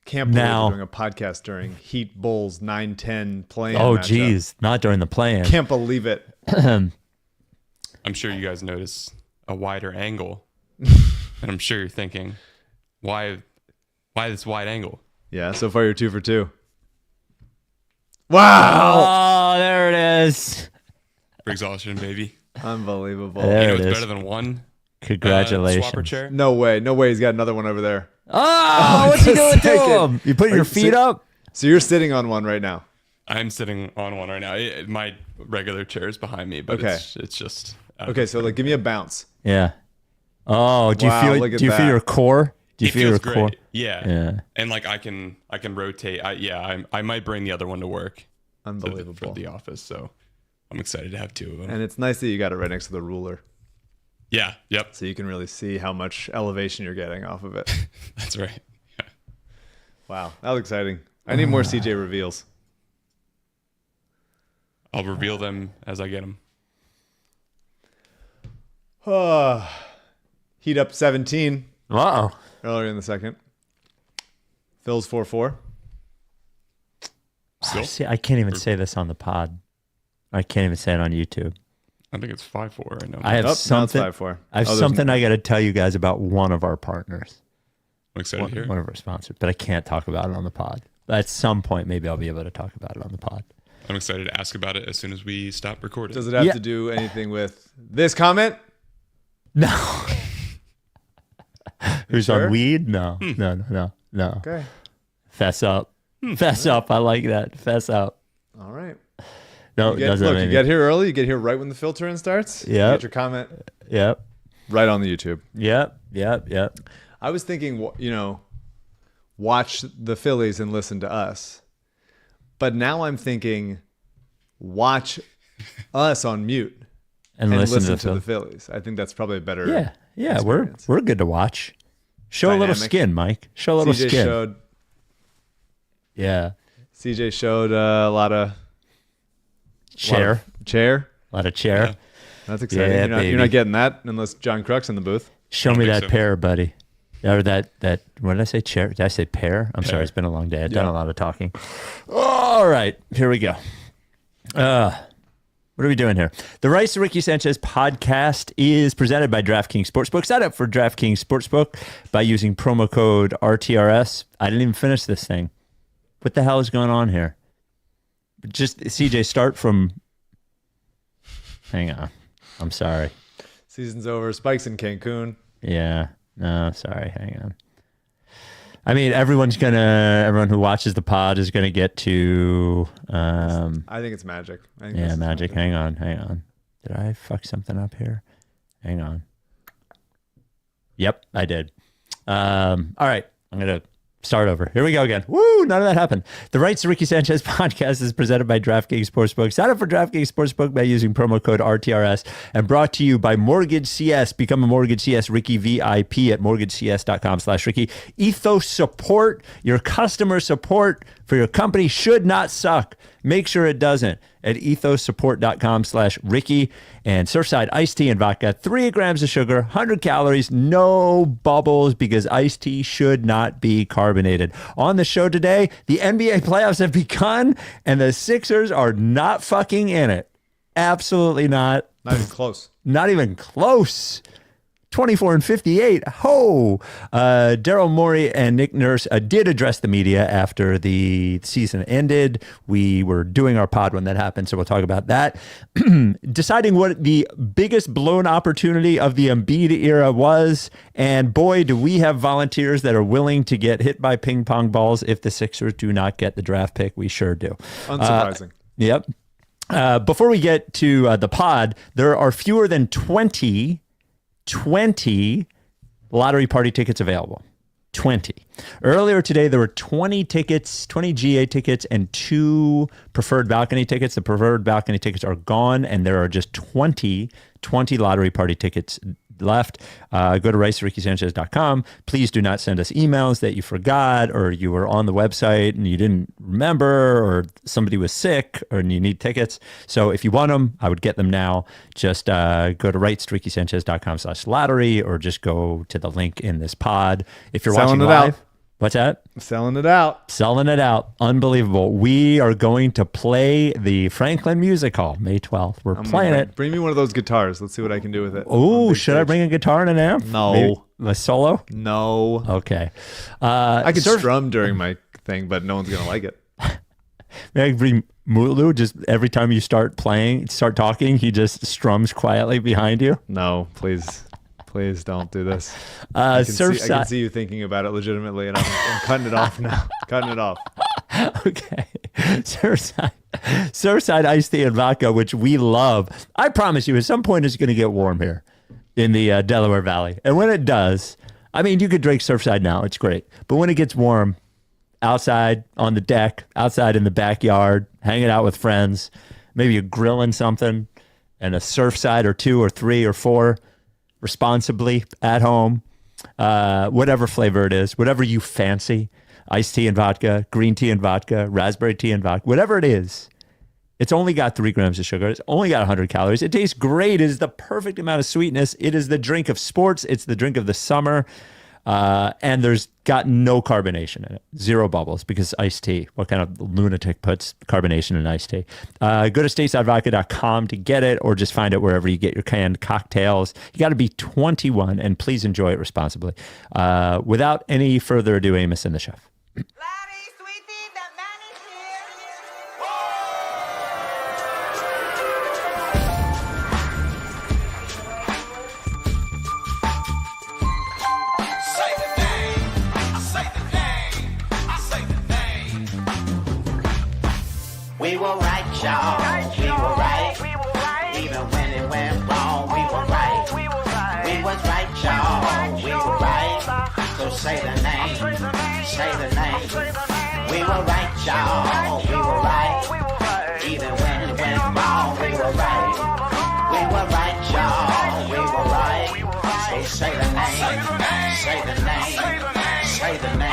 Can't believe we're doing a podcast during Heat Bulls 9-10 play-in Oh, matchup. geez. Not during the play-in. Can't believe it. I'm sure you guys notice a wider angle. And I'm sure you're thinking, why this wide angle? Yeah, so far you're 2 for 2. Wow! Oh, there it is. For exhaustion, baby. Unbelievable. There You know it what's is. better than one Congratulations. swapper chair? No way. No way he's got another one over there. Oh, what's he doing just to saying. him? You putting your feet up? So you're sitting on one right now. I'm sitting on one right now. My regular chair is behind me, but Okay. it's just... Okay, so like give me a bounce. Yeah. Oh, do you Wow, feel look at do you feel that. your core? Do you It feel feels your great. core? Yeah. Yeah. And like I can rotate. I might bring the other one to work. Unbelievable. For the office, so I'm excited to have 2 of them. And it's nice that you got it right next to the ruler. Yeah, yep. So you can really see how much elevation you're getting off of it. That's right. Yeah. Wow, that was exciting. I need more CJ reveals. I'll reveal them as I get them. Heat up 17 Uh-oh. earlier in the second. Phil's 4-4. Still? See, I can't even say this on the pod. I can't even say it on YouTube. I think it's 5-4 right now. I have Nope, now it's something. 5-4. I have there's something I got to tell you guys about one of our partners, I'm excited to hear. one of our sponsors, but I can't talk about it on the pod. At some point, maybe I'll be able to talk about it on the pod. I'm excited to ask about it as soon as we stop recording. Does it have Yeah. to do anything with this comment? No. Who's sure? on weed? No. No. Okay. Fess up. Fess up. I like that. Fess up. All right. No, You it get, doesn't. look, you get here early. You get here right when the filter in starts. You Yep. get your comment Yep. right on the YouTube. Yep. I was thinking, watch the Phillies and listen to us. But now I'm thinking, watch us on mute And listen to the the Phillies. I think that's probably a better. Yeah. experience. We're good to watch. Show a little Dynamic. skin, Mike. Show a little CJ skin. showed. Yeah. CJ showed a lot of Chair. chair. A lot of chair. Yeah. That's exciting. Yeah, you're baby. not getting that unless John Crux in the booth. Show don't me think that so. pear, buddy. Or that what did I say? Chair? Did I say pear? I'm sorry, it's been a long day. I've done a lot of talking. All right, here we go. What are we doing here? The Rice to Ricky Sanchez podcast is presented by Draftkings Sportsbook. Sign up for Draftkings Sportsbook by using promo code RTRS. I didn't even finish this thing. What the hell is going on here? Just CJ, start from. Hang on. I'm sorry. Season's over. Spikes in Cancun. Yeah. No, sorry. Hang on. I mean, everyone who watches the pod is gonna get to. I think it's magic. I think Yeah, this is magic. Hang on. Did I fuck something up here? Hang on. Yep, I did. All right, I'm gonna start over. Here we go again. Woo! None of that happened. The Rights to Ricky Sanchez podcast is presented by DraftKings Sportsbook. Sign up for DraftKings Sportsbook by using promo code RTRS and brought to you by MortgageCS. Become a MortgageCS Ricky VIP at mortgagecs.com/Ricky. Ethos Support. Your customer support for your company should not suck. Make sure it doesn't at ethossupport.com/Ricky. And Surfside iced tea and vodka, 3 grams of sugar, 100 calories, no bubbles because iced tea should not be carbonated. On the show today, the NBA playoffs have begun and the Sixers are not fucking in it. Absolutely not. Not even close. Not even close. 24-58. Ho! Daryl Morey and Nick Nurse did address the media after the season ended. We were doing our pod when that happened, so we'll talk about that. Deciding what the biggest blown opportunity of the Embiid era was, and boy, do we have volunteers that are willing to get hit by ping pong balls if the Sixers do not get the draft pick. We sure do. Unsurprising. Yep. Before we get to the pod, there are fewer than 20 lottery party tickets available. 20. Earlier today, there were 20 tickets, 20 GA tickets, and 2 preferred balcony tickets. The preferred balcony tickets are gone, and there are just 20 lottery party tickets left. Go to ricetorickysanchez.com. Please do not send us emails that you forgot or you were on the website and you didn't remember or somebody was sick or you need tickets. So if you want them, I would get them now. Just go to ricetorickysanchez.com/lottery or just go to the link in this pod. If you're Selling watching it live, out. What's that? Selling it out. Selling it out. Unbelievable. We are going to play the Franklin Music Hall May 12th. We're playing it. Bring me one of those guitars. Let's see what I can do with it. Oh, should I bring a guitar and an amp? No. Maybe a solo? No. Okay. I could strum during my thing, but no one's going to like it. Maybe I could bring Mulu. Just every time you start talking, he just strums quietly behind you. No, please. Please don't do this. I can see you thinking about it legitimately, and I'm cutting it off now. Cutting it off. Okay. Surfside iced tea and vodka, which we love. I promise you, at some point it's going to get warm here in the Delaware Valley. And when it does, I mean, you could drink Surfside now. It's great. But when it gets warm, outside on the deck, outside in the backyard, hanging out with friends, maybe you're grilling something, and a Surfside or 2 or 3 or 4, responsibly at home, whatever flavor it is, whatever you fancy, iced tea and vodka, green tea and vodka, raspberry tea and vodka, whatever it is. It's only got 3 grams of sugar. It's only got 100 calories. It tastes great. It is the perfect amount of sweetness. It is the drink of sports. It's the drink of the summer. And there's got no carbonation in it. 0 bubbles, because iced tea. What kind of lunatic puts carbonation in iced tea? Go to statesidevodka.com to get it, or just find it wherever you get your canned cocktails. You got to be 21, and please enjoy it responsibly. Without any further ado, Amos and the chef. We were right, y'all. We were right. Even when it went wrong, we were right. We was right, y'all. We were right. So say the name. Say the name. We were right, y'all. We were right. Even when it went wrong, we were right. We were right, y'all. We were right. So say the name. Say the name. Say the name.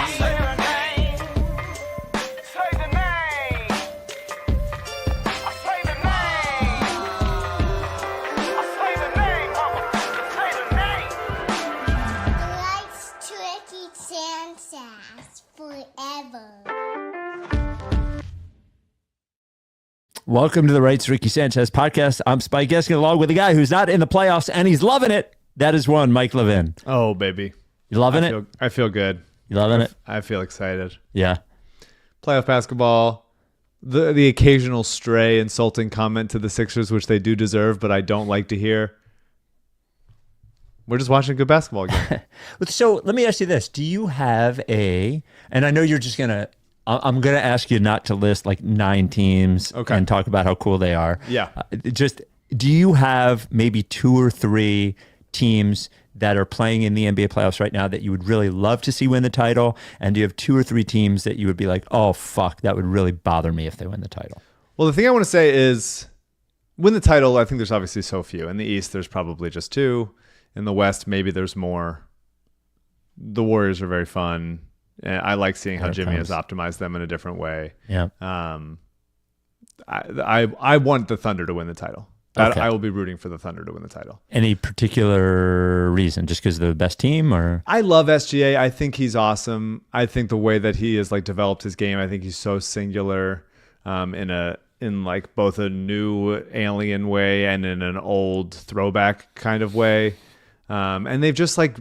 Welcome to the Rights Ricky Sanchez podcast. I'm Spike Eskin, along with a guy who's not in the playoffs, and he's loving it. That is one, Mike Levin. Oh, baby. You loving it? I feel good. You loving it? I feel excited. Yeah. Playoff basketball, the occasional stray insulting comment to the Sixers, which they do deserve, but I don't like to hear. We're just watching good basketball again. So let me ask you this. Do you have and I know you're just going to, I'm going to ask you not to list like 9 teams and talk about how cool they are. Yeah. Just, do you have maybe 2 or 3 teams that are playing in the NBA playoffs right now that you would really love to see win the title? And do you have 2 or 3 teams that you would be like, oh, fuck, that would really bother me if they win the title? Well, the thing I want to say is win the title. I think there's obviously so few. In the East, there's probably just 2. In the West, maybe there's more. The Warriors are very fun. I like seeing how Jimmy has optimized them in a different way. Yeah. I want the Thunder to win the title. I will be rooting for the Thunder to win the title. Any particular reason? Just because they're the best team, or? I love SGA. I think he's awesome. I think the way that he has like developed his game, I think he's so singular in like both a new alien way and in an old throwback kind of way. And they've just like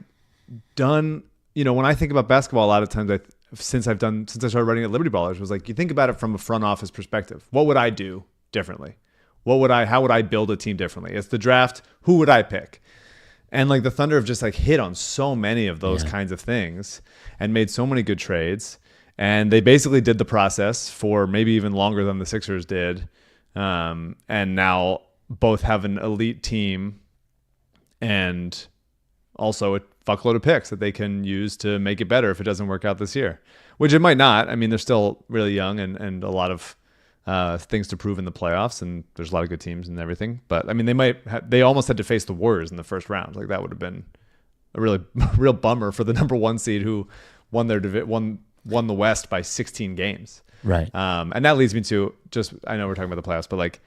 done, when I think about basketball, a lot of times since I started writing at Liberty Ballers, was like, you think about it from a front office perspective. What would I do differently? How would I build a team differently? It's the draft. Who would I pick? And like the Thunder have just like hit on so many of those kinds of things and made so many good trades. And they basically did the process for maybe even longer than the Sixers did. And now both have an elite team and also a fuckload of picks that they can use to make it better if it doesn't work out this year, which it might not. I mean, they're still really young and a lot of things to prove in the playoffs, and there's a lot of good teams and everything. But I mean, they almost had to face the Warriors in the first round. Like that would have been a real bummer for the number 1 seed who won won the West by 16 games. Right. And that leads me to I know we're talking about the playoffs, but like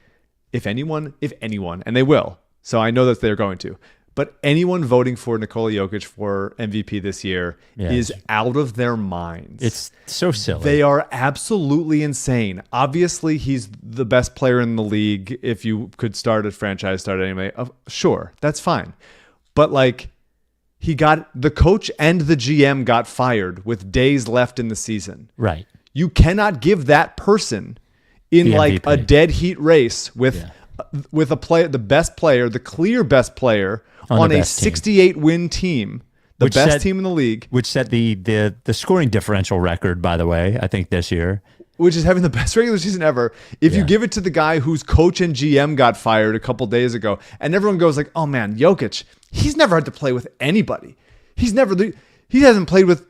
if anyone, and they will, so I know that they're going to, but anyone voting for Nikola Jokic for MVP this year is out of their minds. It's so silly. They are absolutely insane. Obviously, he's the best player in the league. If you could start a franchise, start it anyway. Sure, that's fine. But like, the coach and the GM got fired with days left in the season. Right. You cannot give that person in The like MVP. a dead heat race with a player, the best player, the clear best player on a 68 win team, the best team in the league, which set the scoring differential record, by the way, I think this year, which is having the best regular season ever. If you give it to the guy whose coach and GM got fired a couple days ago, and everyone goes like, "Oh man, Jokic, he's never had to play with anybody. He hasn't played with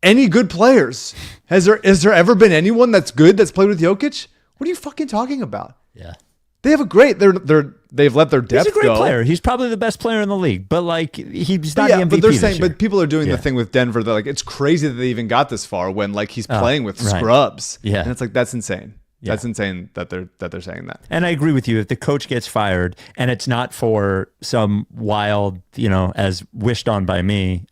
any good players. Has there ever been anyone that's good that's played with Jokic? What are you fucking talking about?" Yeah. They have a great. They've let their depth go. He's a great player. He's probably the best player in the league, but like he's not the MVP. But they're this saying, year. but people are doing the thing with Denver. They're like, it's crazy that they even got this far when like he's playing with scrubs. Yeah, and it's like that's insane. Yeah. That's insane that they're saying that. And I agree with you. If the coach gets fired and it's not for some wild, as wished on by me,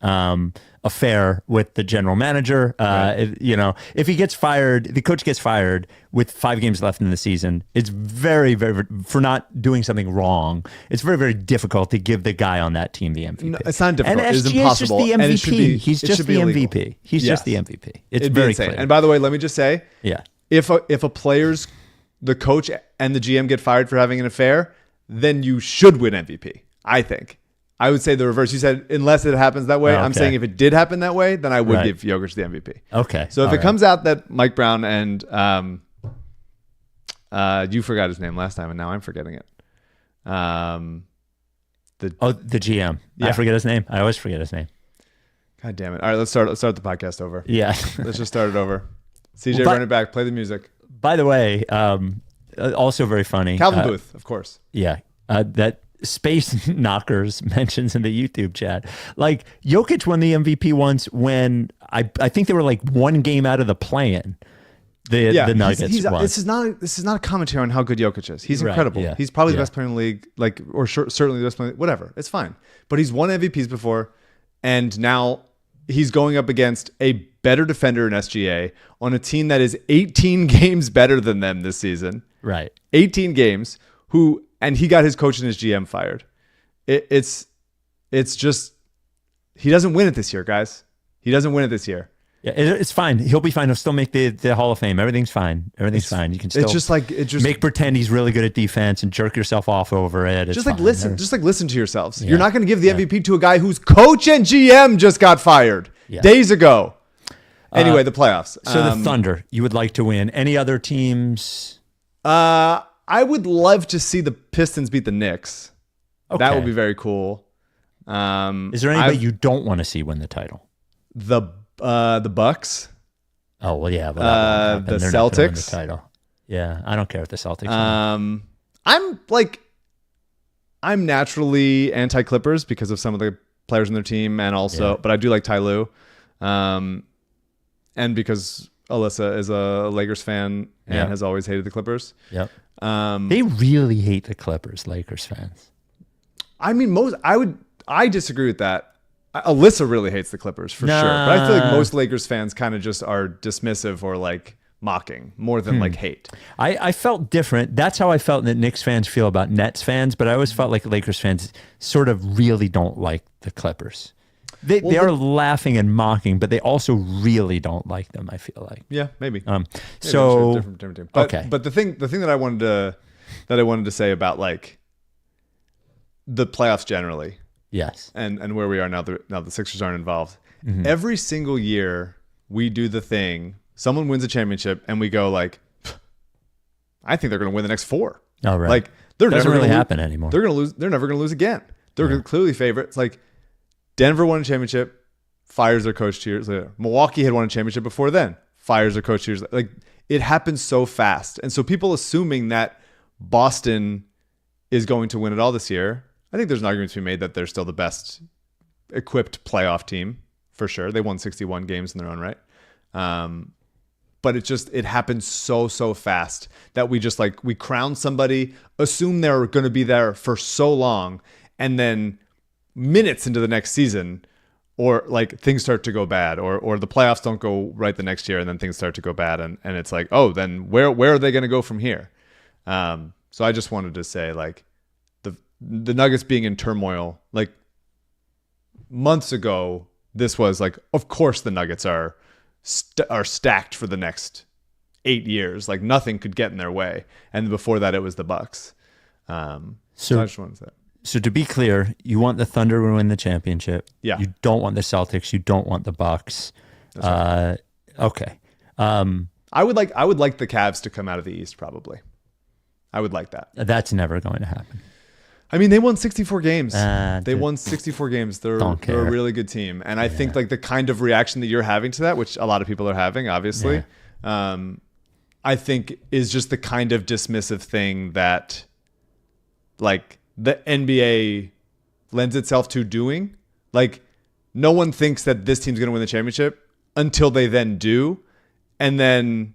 affair with the general manager, if he gets fired, the coach gets fired with 5 games left in the season, it's very, very, for not doing something wrong, it's very, very difficult to give the guy on that team the MVP. No, it's not difficult. And it's SGA impossible. is just the And MVP. He's it just should the be MVP. illegal. He's Yes. just the MVP. It's It'd be very insane. clear. And by the way, let me just say, Yeah. if a player's the coach and the GM get fired for having an affair, then you should win MVP. I think. I would say the reverse. You said unless it happens that way. Oh, I'm okay. saying if it did happen that way, then I would Right. give Jokic the MVP. Okay. So if All it right. comes out that Mike Brown and you forgot his name last time, and now I'm forgetting it. the GM. Yeah. I forget his name. I always forget his name. God damn it! All right, let's start the podcast over. Yeah. Let's just start it over. CJ, Well, run it back. Play the music. By the way, also very funny. Calvin Booth, of course. Yeah. That Space Knockers mentions in the YouTube chat. Like, Jokic won the MVP once when I think they were like 1 game out of the play-in. The Nuggets won. This is not a commentary on how good Jokic is. He's Right, incredible. yeah, He's probably the yeah. best player in the league, certainly the best player. Whatever, it's fine. But he's won MVPs before, and now he's going up against a better defender in SGA on a team that is 18 games better than them this season. Right. 18 games. And he got his coach and his GM fired. It's just he doesn't win it this year, guys. He doesn't win it this year. Yeah, it's fine. He'll be fine. He'll still make the Hall of Fame. Everything's fine. Everything's fine. You can still make pretend he's really good at defense and jerk yourself off over it. It's fine. listen to yourselves. Yeah. You're not going to give the MVP to a guy whose coach and GM just got fired days ago. Anyway, the playoffs. So the Thunder, you would like to win. Any other teams? I would love to see the Pistons beat the Knicks. Okay. That would be very cool. Is there anybody you don't want to see win the title? The Bucks. Oh well, yeah. Well, that won't happen. The They're not gonna win Celtics. the title. Yeah, I don't care if the Celtics. win. I'm naturally anti-Clippers because of some of the players on their team, and also, but I do like Ty Lue, and because Alyssa is a Lakers fan and has always hated the Clippers. Yep. They really hate the Clippers, Lakers fans. I mean, I disagree with that. Alyssa really hates the Clippers for sure, but I feel like most Lakers fans kind of just are dismissive or like mocking more than like hate. I felt different. That's how I felt that Knicks fans feel about Nets fans, but I always felt like Lakers fans sort of really don't like the Clippers. They are laughing and mocking, but they also really don't like them, I feel like. Yeah, maybe. So different team. But, okay. But the thing that I wanted to say about like the playoffs generally, yes, and where we are now the Sixers aren't involved. Mm-hmm. Every single year we do the thing. Someone wins a championship, and we go like, I think they're going to win the next 4. Oh, right. Like they're Doesn't never really gonna happen anymore. They're going to lose. They're never going to lose again. They're clearly favorites. Like Denver won a championship, fires their coach 2 years later. Milwaukee had won a championship before then, fires their coach 2 years later. Like it happens so fast, and so people assuming that Boston is going to win it all this year. I think there's an argument to be made that they're still the best equipped playoff team for sure. They won 61 games in their own right. But it happens so fast that we crown somebody, assume they're going to be there for so long, and then minutes into the next season, or like things start to go bad, or the playoffs don't go right the next year, and then things start to go bad, and it's like, oh, then where are they going to go from here? So I just wanted to say, like, the Nuggets being in turmoil, like months ago, this was like, of course the Nuggets are stacked for the next 8 years. Like nothing could get in their way. And before that, it was the Bucks. So I just wanted to say. So to be clear, you want the Thunder to win the championship. Yeah. You don't want the Celtics. You don't want the Bucks. That's right. Okay. I would like the Cavs to come out of the East, probably. I would like that. That's never going to happen. I mean, they won 64 games. They won 64 games. They're a really good team. And I think like the kind of reaction that you're having to that, which a lot of people are having, obviously, I think is just the kind of dismissive thing that like the NBA lends itself to doing. Like no one thinks that this team's going to win the championship until they then do. And then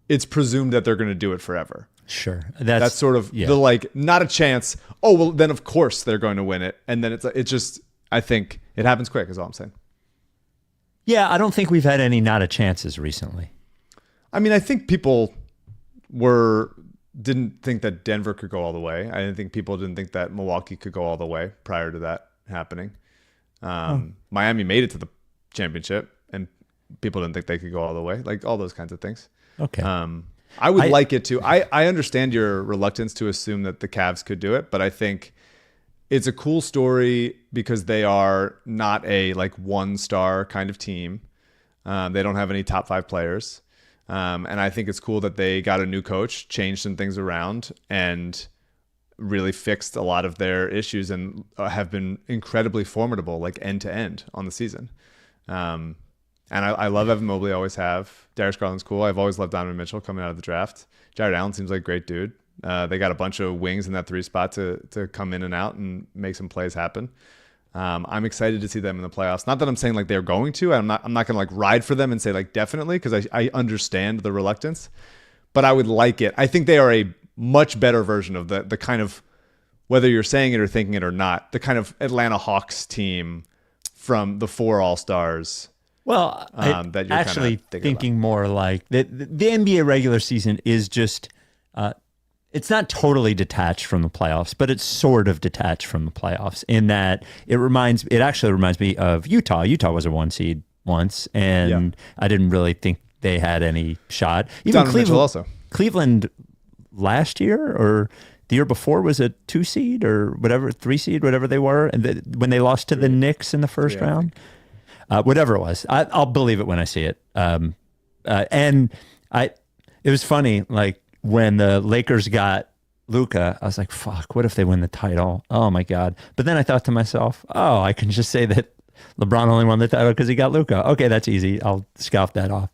it's presumed that they're going to do it forever. Sure. That's sort of the like, not a chance. Oh, well, then of course they're going to win it. And then it's just, I think it happens quick is all I'm saying. Yeah, I don't think we've had any not a chances recently. I mean, I think people didn't think that Denver could go all the way. I didn't think people didn't think that Milwaukee could go all the way prior to that happening. Miami made it to the championship and people didn't think they could go all the way. Like all those kinds of things. Okay. I would like it to. I understand your reluctance to assume that the Cavs could do it, but I think it's a cool story because they are not a like 1-star kind of team. They don't have any top 5 players. And I think it's cool that they got a new coach, changed some things around, and really fixed a lot of their issues and have been incredibly formidable, like end to end on the season. And I love Evan Mobley, always have. Darius Garland's cool. I've always loved Donovan Mitchell coming out of the draft. Jared Allen seems like a great dude. They got a bunch of wings in that 3 spot to come in and out and make some plays happen. I'm excited to see them in the playoffs. Not that I'm saying like they're going to. I'm not going to like ride for them and say like definitely, because I understand the reluctance. But I would like it. I think they are a much better version of the kind of, whether you're saying it or thinking it or not, the kind of Atlanta Hawks team from the 4 All-Stars. Well, I'm that you're actually thinking more like the NBA regular season is just, it's not totally detached from the playoffs, but it's sort of detached from the playoffs in that it actually reminds me of Utah. Utah was a 1 seed once, and I didn't really think they had any shot. Even Cleveland last year or the year before was a 2 seed or whatever, 3 seed, whatever they were. And when they lost to the Knicks in the first round. Whatever it was, I'll believe it when I see it. And it was funny, like when the Lakers got Luka, I was like, fuck, what if they win the title? Oh my God. But then I thought to myself, oh, I can just say that LeBron only won the title because he got Luka. Okay, that's easy. I'll scoff that off.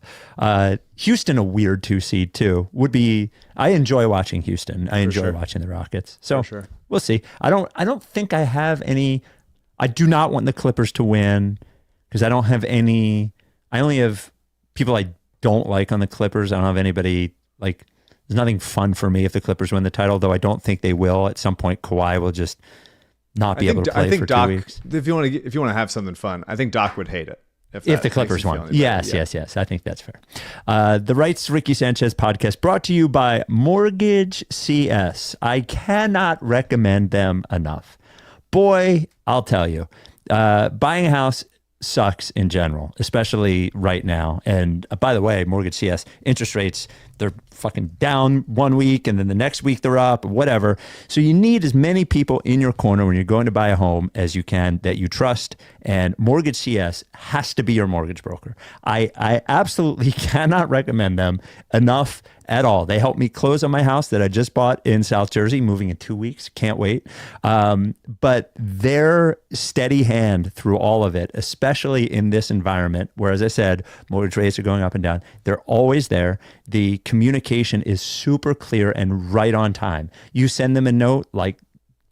Houston, a weird 2 seed too, would be, I enjoy watching Houston. I enjoy watching the Rockets. So we'll see. I don't think I have any, I do not want the Clippers to win. Because I don't have any, I only have people I don't like on the Clippers. I don't have anybody, like, there's nothing fun for me if the Clippers win the title, though I don't think they will. At some point, Kawhi will just not be able to play for Doc, 2 weeks. If you want to have something fun, I think Doc would hate it. If the Clippers won. Yes. I think that's fair. The Rights Ricky Sanchez podcast brought to you by MortgageCS. I cannot recommend them enough. Boy, I'll tell you, buying a house sucks in general, especially right now. And by the way, MortgageCS interest rates, they're fucking down 1 week and then the next week they're up, whatever. So you need as many people in your corner when you're going to buy a home as you can that you trust. And MortgageCS has to be your mortgage broker. I absolutely cannot recommend them enough at all. They helped me close on my house that I just bought in South Jersey, moving in 2 weeks. Can't wait. But their steady hand through all of it, especially in this environment where, as I said, mortgage rates are going up and down, they're always there. The communication is super clear and right on time. You send them a note, like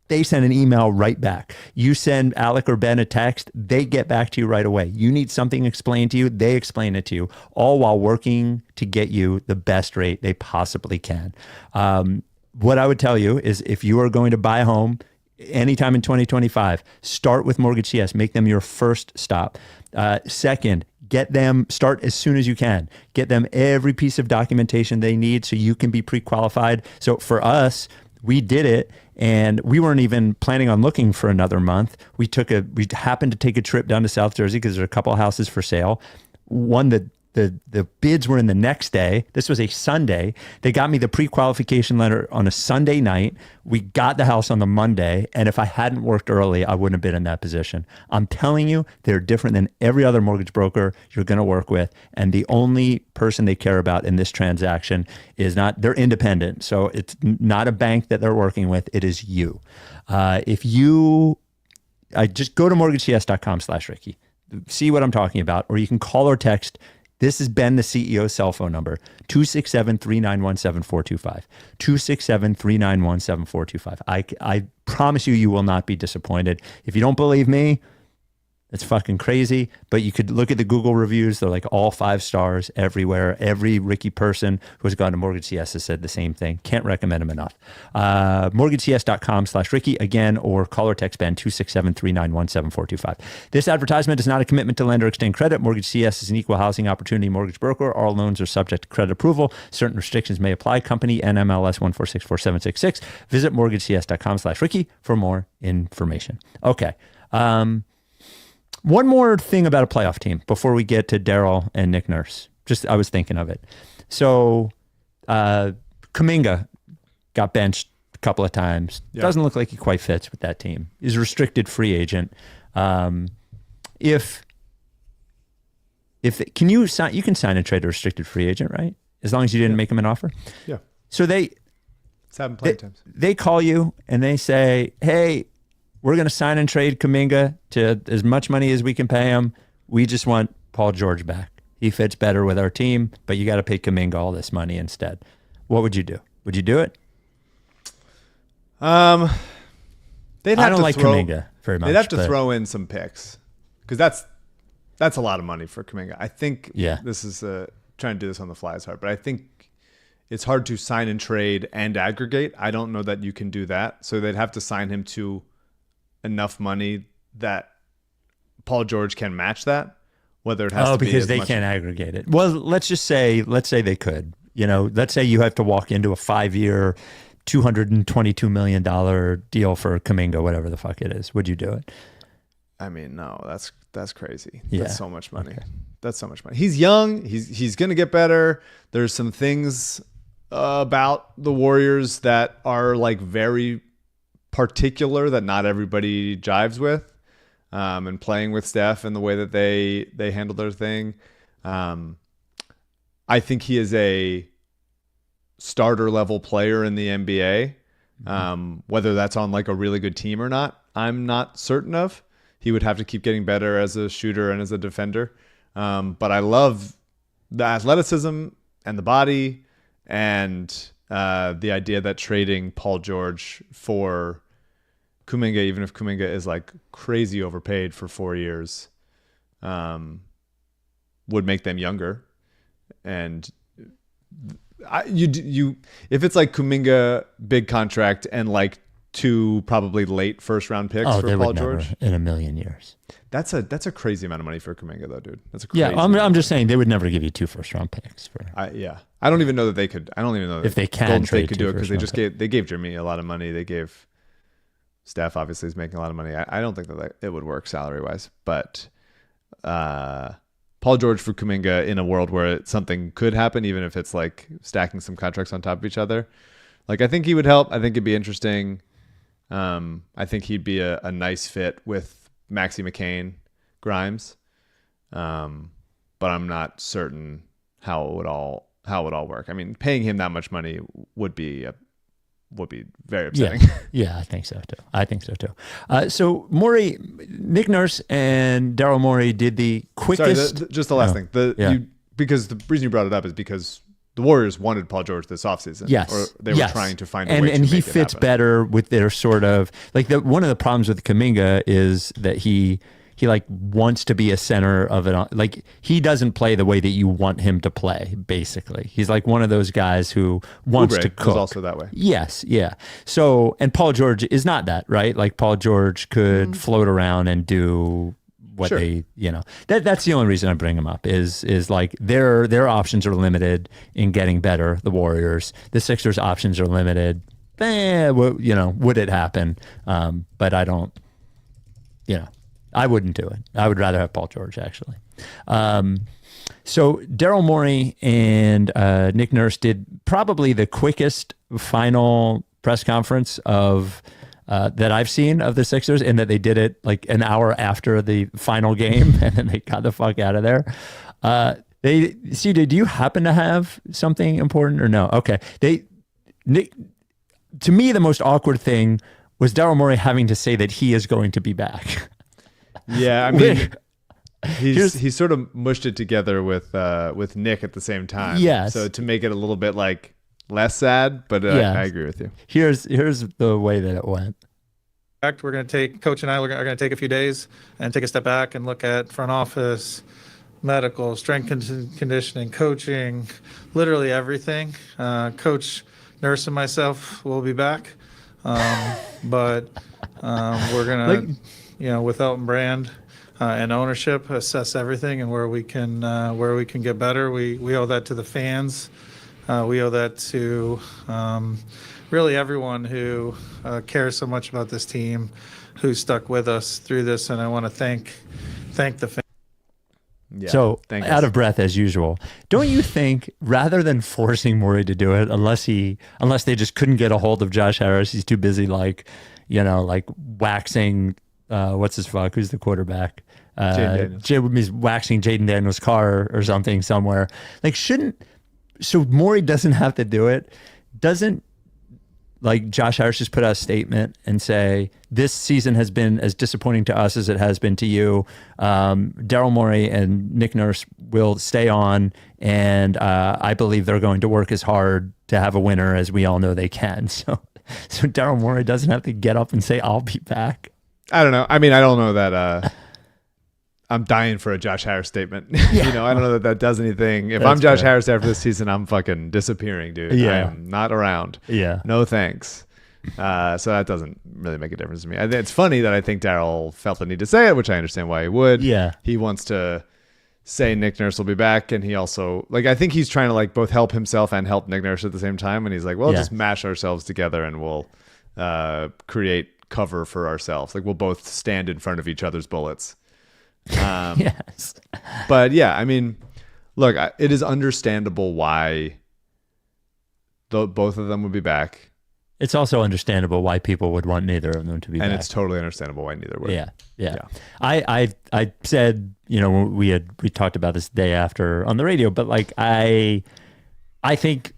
they send an email right back. You send Alec or Ben a text, they get back to you right away. You need something explained to you, they explain it to you, all while working to get you the best rate they possibly can. What I would tell you is if you are going to buy a home, anytime in 2025, start with MortgageCS. Make them your first stop. Second, get them, start as soon as you can. Get them every piece of documentation they need so you can be pre-qualified. So for us, we did it, and we weren't even planning on looking for another month. We happened to take a trip down to South Jersey because there are a couple of houses for sale. One that the bids were in the next day. This was a Sunday. They got me the pre-qualification letter on a Sunday night. We got the house on the Monday. And if I hadn't worked early, I wouldn't have been in that position. I'm telling you, they're different than every other mortgage broker you're going to work with. And the only person they care about in this transaction is they're independent. So it's not a bank that they're working with. It is you. Just go to mortgagecs.com/Ricky. See what I'm talking about, or you can call or text. This has been the CEO's cell phone number, 267-391-7425, 267-391-7425. I promise you will not be disappointed. If you don't believe me, it's fucking crazy, but you could look at the Google reviews. They're like all 5 stars everywhere. Every Ricky person who has gone to MortgageCS has said the same thing. Can't recommend them enough. MortgageCS.com/Ricky again, or call or text Ben 267-391-7425. This advertisement is not a commitment to lend or extend credit. MortgageCS is an equal housing opportunity mortgage broker. All loans are subject to credit approval. Certain restrictions may apply. Company NMLS 1464766. Visit MortgageCS.com/Ricky for more information. Okay. One more thing about a playoff team before we get to Daryl and Nick Nurse. I was thinking of it. So Kuminga got benched a couple of times. Yeah. Doesn't look like he quite fits with that team. He's a restricted free agent. If you can sign and trade a restricted free agent, right? As long as you didn't make him an offer. Yeah. So it's happened plenty of times. They call you and they say, hey, we're going to sign and trade Kuminga to as much money as we can pay him. We just want Paul George back. He fits better with our team, but you got to pay Kuminga all this money instead. What would you do? Would you do it? I don't like Kuminga very much. They'd have to throw in some picks because that's a lot of money for Kuminga. I think this is trying to do this on the fly is hard, but I think it's hard to sign and trade and aggregate. I don't know that you can do that. So they'd have to sign him to enough money that Paul George can match that, whether it has to be because they can't aggregate it. Well, let's say they could. Let's say you have to walk into a 5-year, $222 million deal for Kuminga, whatever the fuck it is. Would you do it? I mean, no, that's crazy. Yeah. That's so much money. Okay. That's so much money. He's young. He's going to get better. There's some things about the Warriors that are like very particular that not everybody jives with, and playing with Steph and the way that they handle their thing. I think he is a starter level player in the NBA. Whether that's on like a really good team or not, I'm not certain of. He would have to keep getting better as a shooter and as a defender. But I love the athleticism and the body and the idea that trading Paul George for Kuminga, even if Kuminga is like crazy overpaid for 4 years, would make them younger. And if it's like Kuminga big contract and like 2 probably late first round picks for Paul George in a million years. That's a crazy amount of money for Kuminga though, dude. That's a crazy I'm just saying they would never give you 2 first round picks for. I don't even know that they could. I don't even know if they can Golden trade State could do it because they gave Jimmy a lot of money. They gave Steph obviously is making a lot of money. I don't think that it would work salary wise, but Paul George for Kuminga in a world where something could happen, even if it's like stacking some contracts on top of each other. Like I think he would help. I think it'd be interesting. I think he'd be a nice fit with Maxey McCain, Grimes, but I'm not certain how it would all work. I mean, paying him that much money would be very upsetting. Yeah, I think so too. So Morey, Nick Nurse, and Daryl Morey did the quickest. Sorry, just the last thing. Because the reason you brought it up is because the Warriors wanted Paul George this offseason. Yes. Or they were trying to find a way to and make he it fits happen. better with their sort of like one of the problems with Kuminga is that he he like wants to be a center of it. Like he doesn't play the way that you want him to play. Basically, he's like one of those guys who wants to cook. Was also that way. Yes, yeah. So, and Paul George is not that, right? Like Paul George could float around and do what Sure. they, that's the only reason I bring him up is like their options are limited in getting better. The Warriors, the Sixers' options are limited. Would it happen? But I don't, I wouldn't do it. I would rather have Paul George actually. So Daryl Morey and Nick Nurse did probably the quickest final press conference of that I've seen of the Sixers, in that they did it like an hour after the final game, and then they got the fuck out of there. Do you happen to have something important or no? Okay. To me, the most awkward thing was Daryl Morey having to say that he is going to be back. Yeah, I mean, he sort of mushed it together with Nick at the same time. Yes. So to make it a little bit like less sad, but I agree with you. Here's the way that it went. We're going to take, Coach and I are going to take a few days and take a step back and look at front office, medical, strength conditioning, coaching, literally everything. Coach Nurse and myself will be back, but we're going to, with Elton Brand and ownership, assess everything and where we can get better. We owe that to the fans. We owe that to really everyone who cares so much about this team, who stuck with us through this, and I want to thank the fans. Yeah, so out of breath as usual. Don't you think, rather than forcing Morey to do it, unless they just couldn't get a hold of Josh Harris, he's too busy like waxing what's his fuck? Who's the quarterback? He's waxing Jaden Daniels' car or something somewhere. Like so Morey doesn't have to do it. Doesn't like Josh Harris just put out a statement and say, this season has been as disappointing to us as it has been to you. Daryl Morey and Nick Nurse will stay on, and I believe they're going to work as hard to have a winner as we all know they can. So Daryl Morey doesn't have to get up and say, I'll be back. I don't know. I mean, I don't know that I'm dying for a Josh Harris statement. I don't know that does anything. If I'm Josh Harris after this season, I'm fucking disappearing, dude. Yeah. I am not around. Yeah. No thanks. So that doesn't really make a difference to me. It's funny that I think Daryl felt the need to say it, which I understand why he would. Yeah. He wants to say Nick Nurse will be back, and he also I think he's trying to both help himself and help Nick Nurse at the same time. And he's like, well, just mash ourselves together and we'll create cover for ourselves. We'll both stand in front of each other's bullets. Yes. But yeah, I mean, look, it is understandable why both of them would be back. It's also understandable why people would want neither of them to be back. And it's totally understandable why neither would. Yeah. I said, we talked about this the day after on the radio, but I think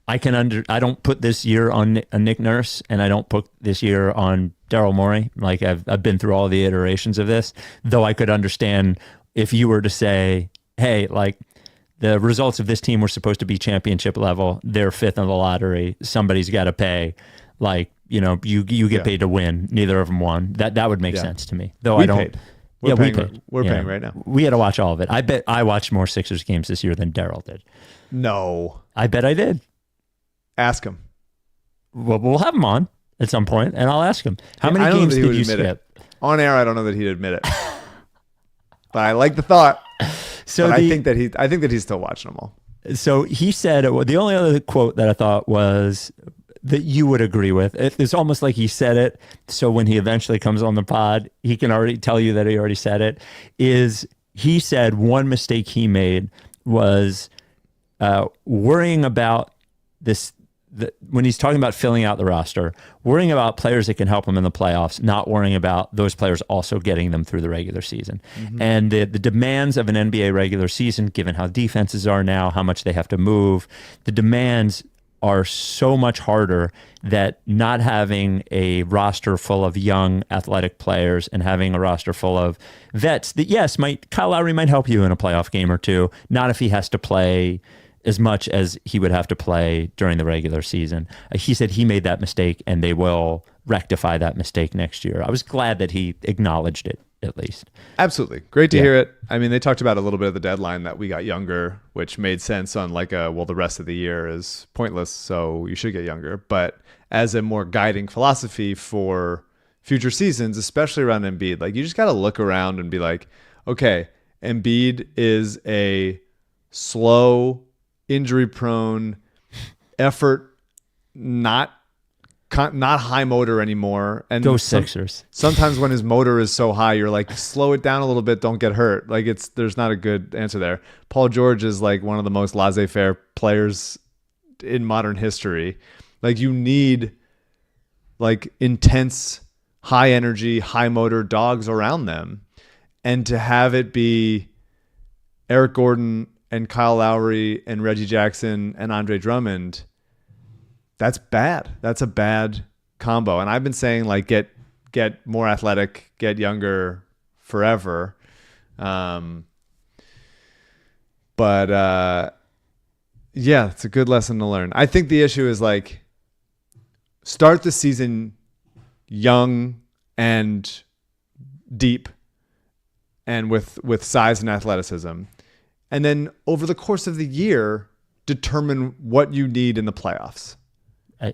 I don't put this year on Nick Nurse, and I don't put this year on Daryl Morey. I've been through all the iterations of this, though I could understand if you were to say, hey, the results of this team were supposed to be championship level. They're fifth in the lottery. Somebody's got to pay. You get paid to win. Neither of them won. That would make sense to me. Though we I don't. Paid. We paid. We're Yeah. paying right now. We had to watch all of it. I bet I watched more Sixers games this year than Daryl did. No. I bet I did. Ask him. Well, we'll have him on at some point, and I'll ask him. How many games did you skip? On air, I don't know that he'd admit it. But I like the thought. So I think that he's still watching them all. So he said, the only other quote that I thought was that you would agree with. It's almost like he said it, so when he eventually comes on the pod, he can already tell you that he already said it, is he said one mistake he made was worrying about this, when he's talking about filling out the roster, worrying about players that can help him in the playoffs, not worrying about those players also getting them through the regular season. Mm-hmm. And the demands of an NBA regular season, given how defenses are now, how much they have to move, the demands are so much harder that not having a roster full of young athletic players and having a roster full of vets that, yes, Kyle Lowry might help you in a playoff game or two, not if he has to play as much as he would have to play during the regular season. He said he made that mistake and they will rectify that mistake next year. I was glad that he acknowledged it, at least. Absolutely. Great to hear it. I mean, they talked about a little bit of the deadline that we got younger, which made sense on like the rest of the year is pointless, so you should get younger. But as a more guiding philosophy for future seasons, especially around Embiid, like you just got to look around and be like, okay, Embiid is a slow, injury-prone, effort, not high motor anymore. And go Sixers. Sometimes when his motor is so high, you're like, slow it down a little bit, don't get hurt. Like there's not a good answer there. Paul George is like one of the most laissez-faire players in modern history. Like you need like intense, high energy, high motor dogs around them. And to have it be Eric Gordon and Kyle Lowry and Reggie Jackson and Andre Drummond, that's bad. That's a bad combo. And I've been saying like get more athletic, get younger forever. But yeah, it's a good lesson to learn. I think the issue is like start the season young and deep and with size and athleticism. And then over the course of the year, determine what you need in the playoffs.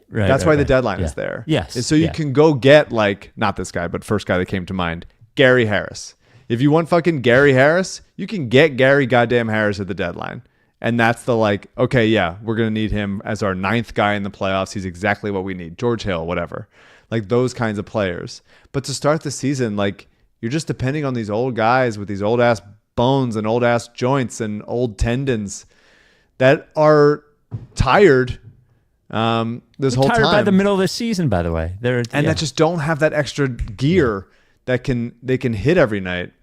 That's why the deadline is there. Yes. And so you can go get like, not this guy, but first guy that came to mind, Gary Harris. If you want fucking Gary Harris, you can get Gary goddamn Harris at the deadline. And that's the like, okay, yeah, we're going to need him as our 9th guy in the playoffs. He's exactly what we need. George Hill, whatever. Like those kinds of players. But to start the season, like you're just depending on these old guys with these old ass bones and old ass joints and old tendons that are tired this whole time. Tired by the middle of the season, by the way. That just don't have that extra gear that they can hit every night.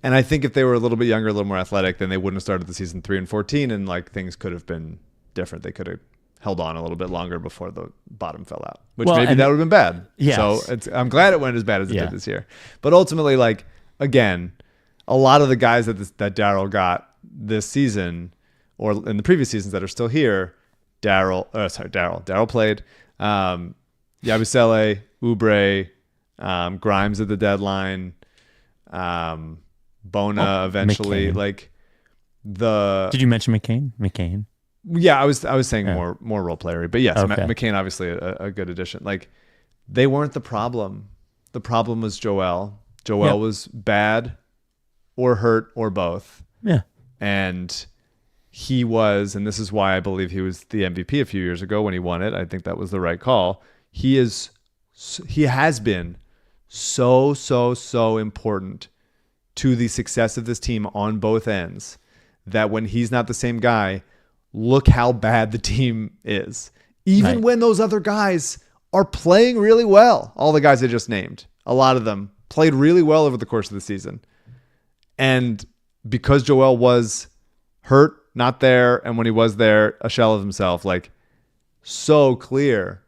And I think if they were a little bit younger, a little more athletic, then they wouldn't have started the season 3-14, and like things could have been different. They could have held on a little bit longer before the bottom fell out, which maybe that would have been bad. Yes. So I'm glad it went as bad as it did this year. But ultimately, like again, a lot of the guys that Daryl got this season or in the previous seasons that are still here, Daryl played. Yabusele, Oubre, Grimes at the deadline, Bona eventually. McCain. Like Did you mention McCain? McCain. Yeah, I was saying more role playery, but yes, Okay. McCain obviously a good addition. Like they weren't the problem. The problem was Joel. Joel was bad or hurt or both. Yeah. And he was, and this is why I believe he was the MVP a few years ago when he won it. I think that was the right call. He has been so important to the success of this team on both ends that when he's not the same guy, look how bad the team is. Even when those other guys are playing really well. All the guys I just named, a lot of them played really well over the course of the season. And because Joel was hurt, not there, and when he was there, a shell of himself, like so clear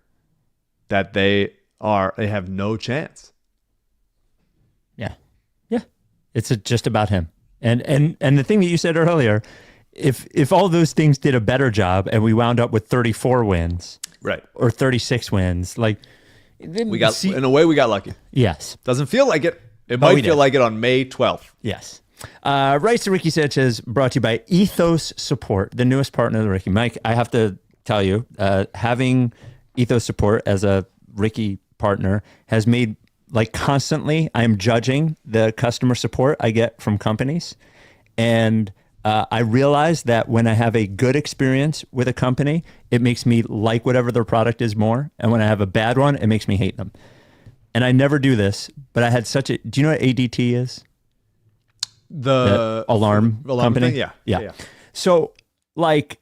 that they have no chance. Yeah. Yeah. It's just about him. And the thing that you said earlier, if all those things did a better job and we wound up with 34 wins, right, or 36 wins, like in a way we got lucky. Yes. Doesn't feel like it. It might feel like it on May 12th. Yes. Rights to Ricky Sanchez brought to you by Ethos Support, the newest partner of the Ricky. Mike, I have to tell you, having Ethos Support as a Ricky partner has made, like, constantly I'm judging the customer support I get from companies. And I realize that when I have a good experience with a company, it makes me like whatever their product is more. And when I have a bad one, it makes me hate them. And I never do this, but I had do you know what ADT is? The alarm company? Thing? Yeah. So like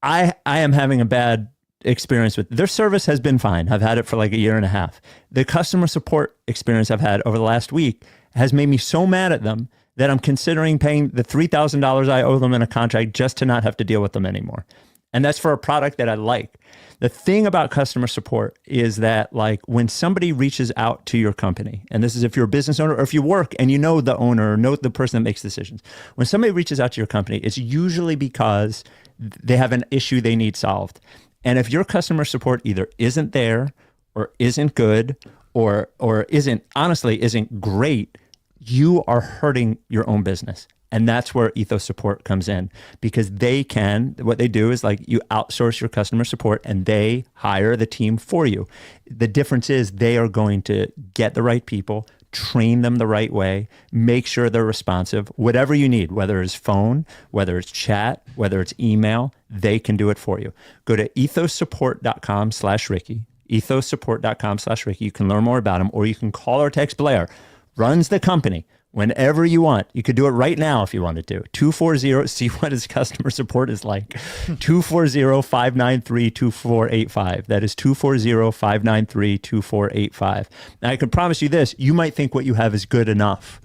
I am having a bad experience with their service. Has been fine. I've had it for like a year and a half. The customer support experience I've had over the last week has made me so mad at them that I'm considering paying the $3,000 I owe them in a contract just to not have to deal with them anymore. And that's for a product that I like. The thing about customer support is that, like, when somebody reaches out to your company, and this is if you're a business owner or if you work and you know the owner or know the person that makes decisions, when somebody reaches out to your company, it's usually because they have an issue they need solved. And if your customer support either isn't there or isn't good or isn't great, you are hurting your own business. And that's where Ethos Support comes in, because what they do is like you outsource your customer support and they hire the team for you. The difference is they are going to get the right people, train them the right way, make sure they're responsive, whatever you need, whether it's phone, whether it's chat, whether it's email, they can do it for you. Go to ethossupport.com/Ricky, ethossupport.com/Ricky. You can learn more about them, or you can call or text Blair, runs the company. Whenever you want. You could do it right now if you wanted to. 240, see what his customer support is like. 240-593-2485. That is 240-593-2485. Now, I can promise you this, you might think what you have is good enough,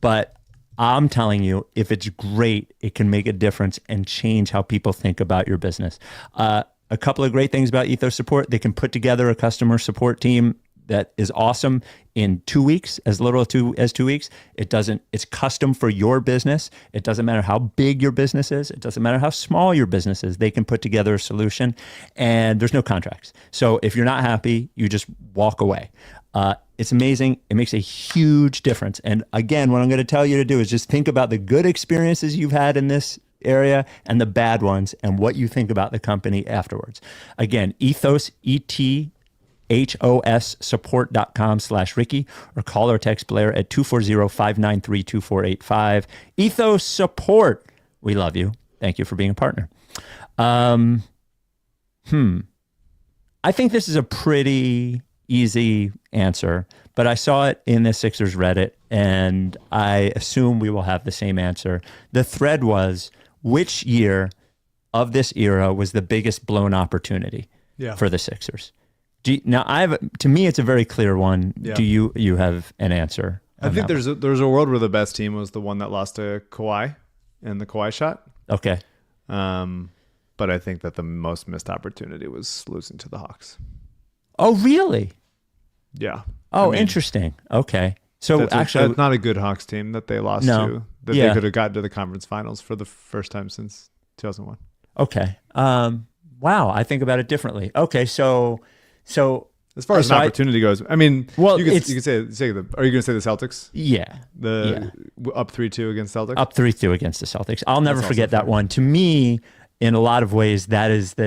but I'm telling you, if it's great, it can make a difference and change how people think about your business. A couple of great things about Ethos Support, they can put together a customer support team that is awesome in 2 weeks, as little as 2 weeks. It's custom for your business. It doesn't matter how big your business is. It doesn't matter how small your business is. They can put together a solution, and there's no contracts. So if you're not happy, you just walk away. It's amazing. It makes a huge difference. And again, what I'm going to tell you to do is just think about the good experiences you've had in this area and the bad ones and what you think about the company afterwards. Again, Ethos, HOSsupport.com/Ricky, or call or text Blair at 240-593-2485. Ethos Support. We love you. Thank you for being a partner. I think this is a pretty easy answer, but I saw it in the Sixers Reddit, and I assume we will have the same answer. The thread was, which year of this era was the biggest blown opportunity for the Sixers? To me, it's a very clear one. Yeah. Do you have an answer? I think there's a world where the best team was the one that lost to Kawhi and the Kawhi shot. Okay. But I think that the most missed opportunity was losing to the Hawks. Oh, really? Yeah. Interesting. Okay. So that's not a good Hawks team that they lost to. That they could have gotten to the conference finals for the first time since 2001. Okay. Wow. I think about it differently. Okay. So as far as an opportunity goes, I mean, well, you could say are you going to say the Celtics? Yeah. Up 3-2 against Celtics? Up 3-2 against the Celtics. I'll never forget that one. To me, in a lot of ways, that's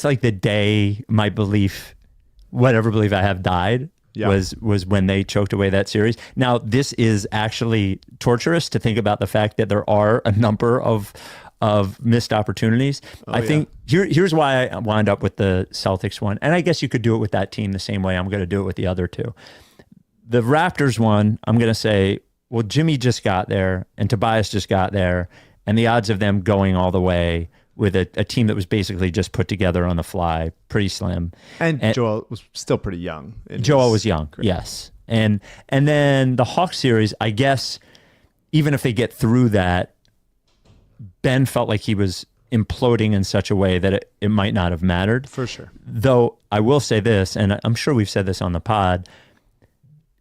like the day my whatever belief I have died. Yeah. was when they choked away that series. Now, this is actually torturous to think about the fact that there are a number of missed opportunities. I think here's why I wound up with the Celtics one. And I guess you could do it with that team the same way I'm going to do it with the other two. The Raptors one, I'm going to say, well, Jimmy just got there and Tobias just got there, and the odds of them going all the way with a team that was basically just put together on the fly, pretty slim. And Joel was still pretty young. Joel was young, yes. And then the Hawks series, I guess, even if they get through that, Ben felt like he was imploding in such a way that it might not have mattered. For sure. Though I will say this, and I'm sure we've said this on the pod,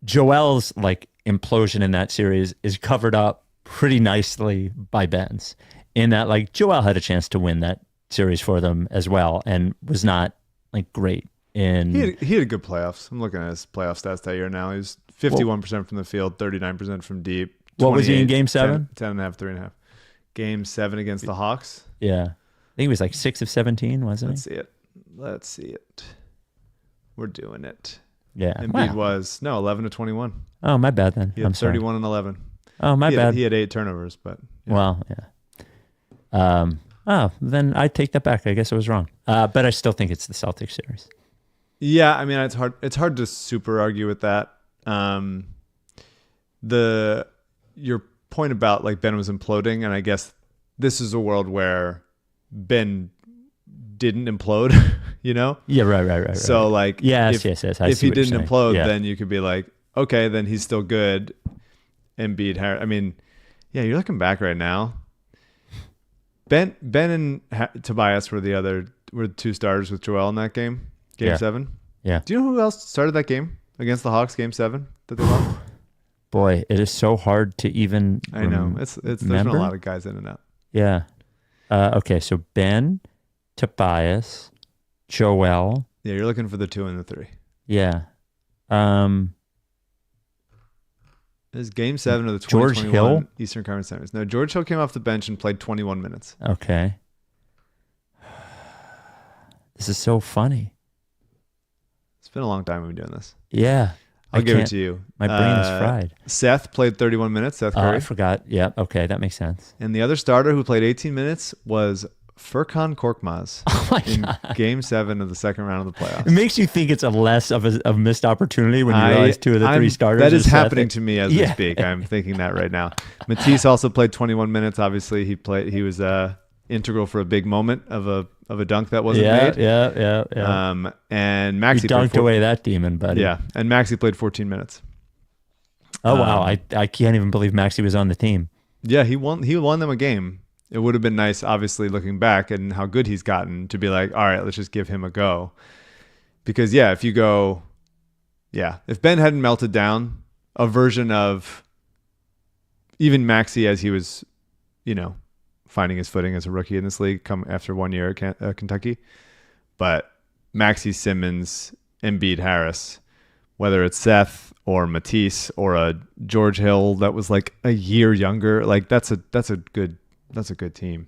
Joel's implosion in that series is covered up pretty nicely by Ben's, in that Joel had a chance to win that series for them as well and was not great in. He had good playoffs. I'm looking at his playoff stats that year now. He's 51% from the field, 39% from deep. What was he in Game 7? 10.5, 3.5. Game 7 against the Hawks. Yeah. I think he was 6 of 17, wasn't he? Let's see it. We're doing it. Yeah. Embiid was 11 to 21. Oh, my bad then. He had 31 and 11. Oh, my bad. He had 8 turnovers, but well, yeah. Then I take that back. I guess I was wrong. But I still think it's the Celtics series. Yeah, I mean, it's hard to super argue with that. Your point about Ben was imploding, and I guess this is a world where Ben didn't implode, Yeah, right. So yes. If he didn't implode, then you could be okay, then he's still good. Embiid, I mean, yeah, you're looking back right now. Ben and Tobias were the two starters with Joel in that game 7. Yeah. Do you know who else started that game against the Hawks, Game 7 that they lost? Boy, it is so hard to even. I know there's been a lot of guys in and out. Yeah. Okay, so Ben, Tobias, Joel. Yeah, you're looking for the 2 and the 3. Yeah. This is Game 7 of the George 2021 Hill? Eastern Conference Finals. No, George Hill came off the bench and played 21 minutes. Okay. This is so funny. It's been a long time we've been doing this. Yeah. I'll give it to you. My brain is fried. Seth played 31 minutes, Seth Curry. I forgot. Yeah, okay, that makes sense. And the other starter who played 18 minutes was Furkan Korkmaz in Game 7 of the second round of the playoffs. It makes you think it's a less of a missed opportunity when you realize 2 of the 3 starters. That is are Seth. happening to me as we speak. I'm thinking that right now. Matisse also played 21 minutes. Obviously, he was integral for a big moment of a dunk that wasn't made. Yeah. And Maxi You dunked away that demon, buddy. Yeah, and Maxi played 14 minutes. Oh wow, I can't even believe Maxi was on the team. Yeah, he won them a game. It would have been nice, obviously, looking back and how good he's gotten, to be like, all right, let's just give him a go. Because if Ben hadn't melted down, a version of even Maxi as he was, finding his footing as a rookie in this league come after 1 year at Kentucky. But Maxi, Simmons, Embiid, Harris, whether it's Seth or Matisse or a George Hill that was like a year younger, like that's a good team.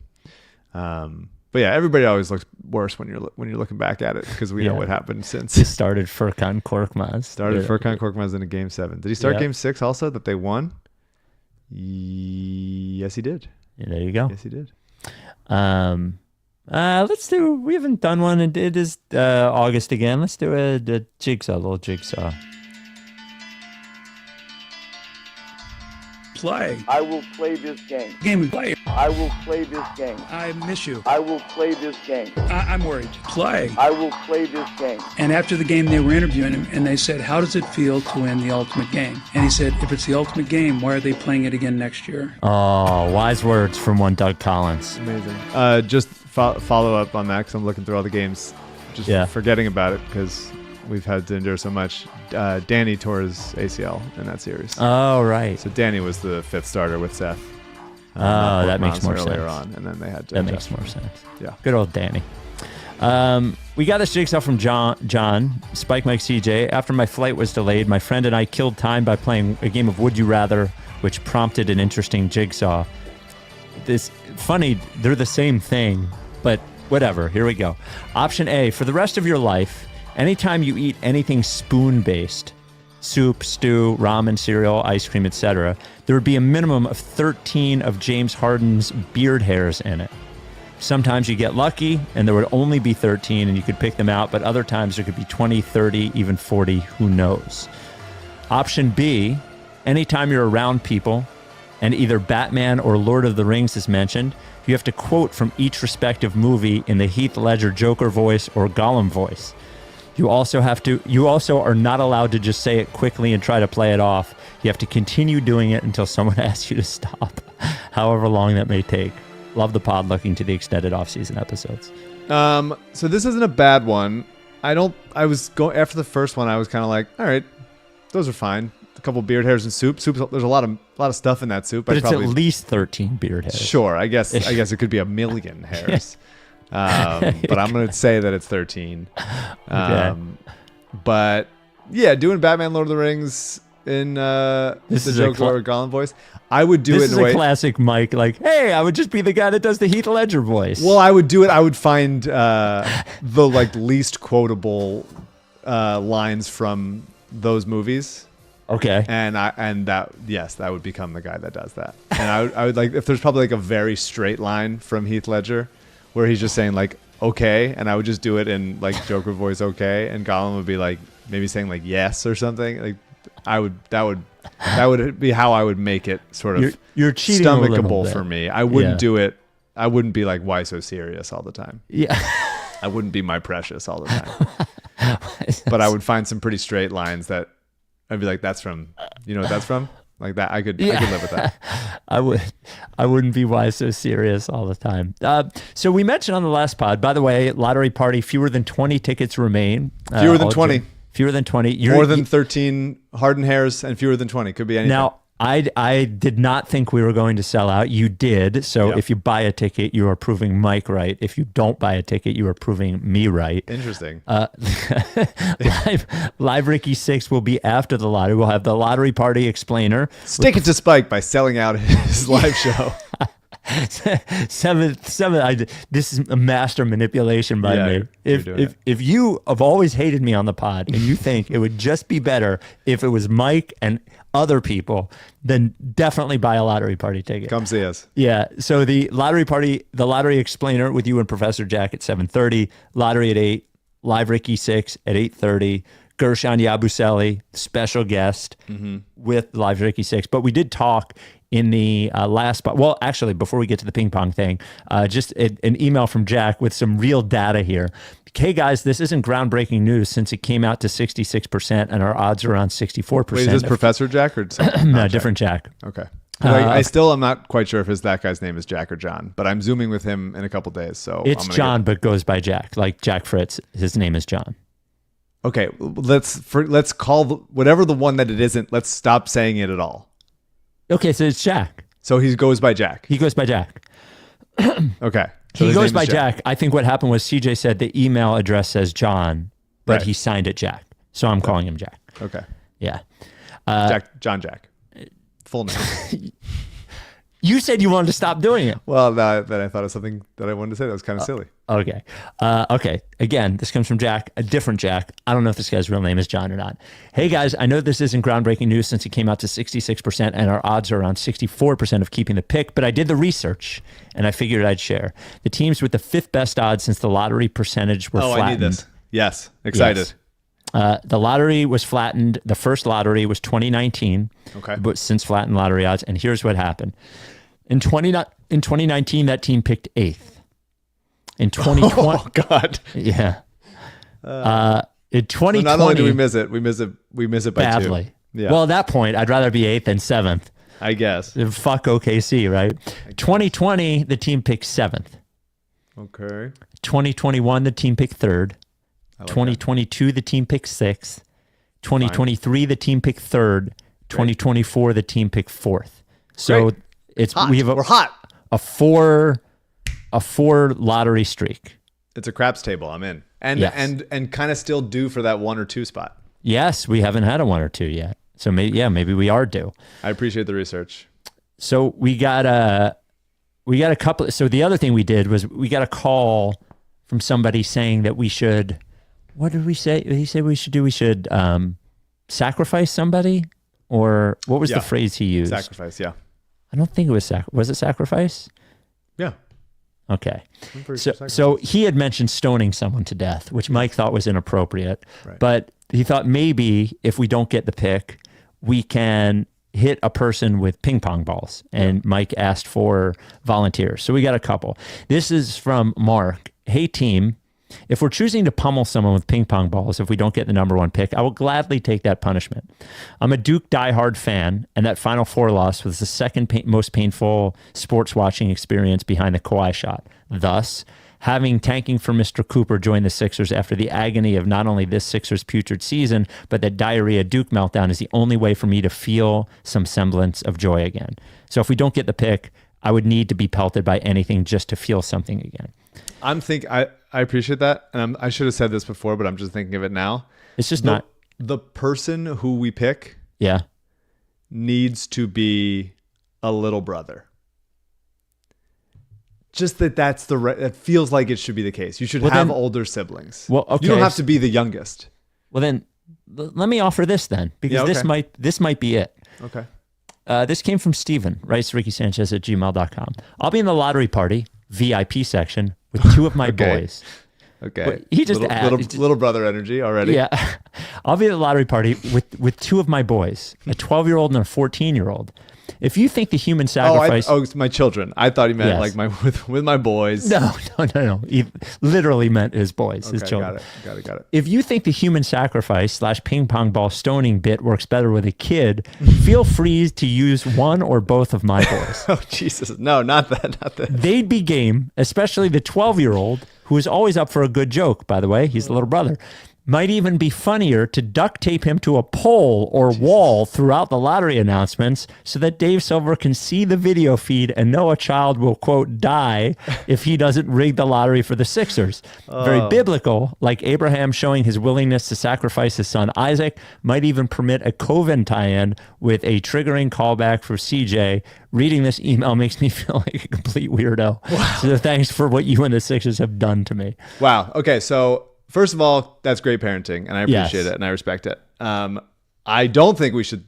But yeah, everybody always looks worse when you're looking back at it, because we know what happened since. He started Furkan Korkmaz. Furkan Korkmaz in a Game 7. Did he start Game 6 also that they won? Yes, he did. Yeah, there you go. Yes, he did. We haven't done one. It is August again. Let's do a little jigsaw. Play. I will play this game. Game we play. I will play this game. I miss you. I will play this game. I'm worried. Play. I will play this game. And after the game, they were interviewing him, and they said, how does it feel to win the ultimate game? And he said, if it's the ultimate game, why are they playing it again next year? Oh, wise words from one Doug Collins. Amazing. Just follow up on that, because I'm looking through all the games, just forgetting about it because we've had to endure so much. Danny tore his ACL in that series. Oh, right. So Danny was the 5th starter with Seth. That makes more sense. Earlier on, and then they had to. That makes more sense. Yeah. Good old Danny. We got this jigsaw from John, Spike Mike CJ. After my flight was delayed, my friend and I killed time by playing a game of Would You Rather, which prompted an interesting jigsaw. They're the same thing, but whatever. Here we go. Option A, for the rest of your life, anytime you eat anything spoon-based, soup, stew, ramen, cereal, ice cream, etc., there would be a minimum of 13 of James Harden's beard hairs in it. Sometimes you get lucky and there would only be 13 and you could pick them out, but other times there could be 20, 30, even 40, who knows. Option B, anytime you're around people and either Batman or Lord of the Rings is mentioned, you have to quote from each respective movie in the Heath Ledger Joker voice or Gollum voice. You also are not allowed to just say it quickly and try to play it off. You have to continue doing it until someone asks you to stop, however long that may take. Love the pod, looking to the extended off-season episodes. So this isn't a bad one. I was going after the first one. I was kind of like, all right, those are fine. A couple beard hairs and soup. There's a lot of stuff in that soup. But it's at least 13 beard hairs. Sure, I guess it could be 1 million hairs. But I'm going to say that it's 13. Okay. But yeah, doing Batman Lord of the Rings in the Joker or Gollum voice, I would do it in a way. This is a classic Mike, like, hey, I would just be the guy that does the Heath Ledger voice. Well, I would do it. I would find the least quotable lines from those movies. Okay. And that would become the guy that does that. And I would like, if there's probably a very straight line from Heath Ledger where he's just saying okay, and I would just do it in Joker voice, okay, and Gollum would be maybe saying yes or something. That would be how I would make it sort of you're cheating stomachable for me. I wouldn't do it. I wouldn't be why so serious all the time. Yeah. I wouldn't be my precious all the time. But I would find some pretty straight lines that I'd be that's from, what that's from? Like that, I could live with that. I wouldn't be why so serious all the time. So we mentioned on the last pod, by the way, lottery party, fewer than 20 tickets remain. Fewer than 20. Fewer than 20. More than 13 Harden hairs and fewer than 20. Could be anything. Now, I did not think we were going to sell out. You did. So Yep. if you buy a ticket, you are proving Mike right. If you don't buy a ticket, you are proving me right. Interesting. Live Ricky 6 will be after the lottery. We'll have the lottery party explainer. Stick it to Spike by selling out his live show. Seven. This is a master manipulation by Yeah, me. you're doing it. If you have always hated me on the pod and you think it would just be better if it was Mike and other people, then definitely buy a lottery party ticket. Come see us. Yeah. So the lottery party, the lottery explainer with you and Professor Jack at 7:30, lottery at 8, Live Ricky 6 at 8:30. Gershon Yabusele, special guest with Live Ricky 6. But we did talk in the last spot. Well, actually, before we get to the ping pong thing, just an email from Jack with some real data here. Hey guys, this isn't groundbreaking news since it came out to 66% and our odds are around 64%. Wait, is this Professor Jack or No, different Jack. Okay. I still am not quite sure if that guy's name is Jack or John, but I'm zooming with him in a couple days. So It's I'm gonna John, but goes by Jack. Like Jack Fritz, his name is John. Okay, let's call whatever the one that it isn't. Let's stop saying it at all. Okay, so it's Jack. So he goes by Jack. He goes by Jack. Okay. So He his goes name by is Jack. I think what happened was CJ said the email address says John, but Right. he signed it Jack. So I'm calling him Jack. Okay. Yeah. John Jack. Full name. You said you wanted to stop doing it. Well, then I thought of something that I wanted to say that was kind of silly. Okay. Okay. Again, this comes from Jack, a different Jack. I don't know if this guy's real name is John or not. Hey guys, I know this isn't groundbreaking news since it came out to 66% and our odds are around 64% of keeping the pick, but I did the research and I figured I'd share. The teams with the 5th best odds since the lottery percentage were flattened. I need this. Yes. Excited. Yes. The lottery was flattened. The first lottery was 2019. Okay. But since flattened lottery odds, and here's what happened. In 2019, that team picked 8th. In 2020, Oh God. yeah. In 2020, So not only do we miss it by badly. 2. Yeah. Well, at that point, I'd rather be 8th than 7th. I guess. Fuck OKC, right? 2020, the team picked 7th. Okay. 2021, the team picked 3rd. like 2022, the team picked 6th. 2023, the team picked 3rd. 2024, the team picked 4th. So Great. it's Hot. we have We're hot. a four lottery streak. It's a craps table. I'm in. And Yes. and kind of still due for that 1 or 2 spot. Yes, we haven't had a 1 or 2 yet. So maybe we are due. I appreciate the research. So we got a couple. So the other thing we did was we got a call from somebody saying that we should. What did we say? He said we should do. We should sacrifice somebody, or what was Yeah. the phrase he used? Sacrifice. Yeah. I don't think it was Was it sacrifice? Yeah. Okay. I'm pretty sure So he had mentioned stoning someone to death, which Mike thought was inappropriate. Right. But he thought maybe if we don't get the pick, we can hit a person with ping pong balls. And Mike asked for volunteers. So we got a couple. This is from Mark. Hey, team. If we're choosing to pummel someone with ping pong balls if we don't get the number 1 pick, I will gladly take that punishment. I'm a Duke diehard fan, and that Final Four loss was the second most painful sports watching experience behind the Kawhi shot. Thus, having tanking for Mr. Cooper join the Sixers after the agony of not only this Sixers putrid season, but that diarrhea Duke meltdown is the only way for me to feel some semblance of joy again. So if we don't get the pick, I would need to be pelted by anything just to feel something again. I appreciate that. And I should have said this before, but I'm just thinking of it now. It's just not. The person who we pick Yeah. needs to be a little brother. Just that's the right. It feels like it should be the case. You should Well, have then- older siblings. Well, okay. You don't have to be the youngest. Well, then let me offer this then, because Yeah, okay. this might be it. Okay. This came from Steven, writes Ricky Sanchez at gmail.com. I'll be in the lottery party, VIP section, with 2 of my Okay. boys. Okay. Well, he just little brother energy already. Yeah. I'll be at the lottery party with 2 of my boys, a 12-year-old and a 14-year-old. If you think the human sacrifice... It's my children. I thought he meant Yes. like with my boys. No. He literally meant his boys, his Okay, children. Got it. If you think the human sacrifice / ping pong ball stoning bit works better with a kid, feel free to use 1 or both of my boys. Oh, Jesus. No, not that. They'd be game, especially the 12-year-old, who is always up for a good joke, by the way. He's the little brother. Might even be funnier to duct tape him to a pole or wall throughout the lottery announcements so that Dave Silver can see the video feed and know a child will, quote, die if he doesn't rig the lottery for the Sixers. Very biblical, like Abraham showing his willingness to sacrifice his son Isaac, might even permit a Coven tie-in with a triggering callback for CJ. Reading this email makes me feel like a complete weirdo. Wow. So thanks for what you and the Sixers have done to me. Wow. Okay, so first of all, that's great parenting, and I appreciate it, and I respect it. I don't think we should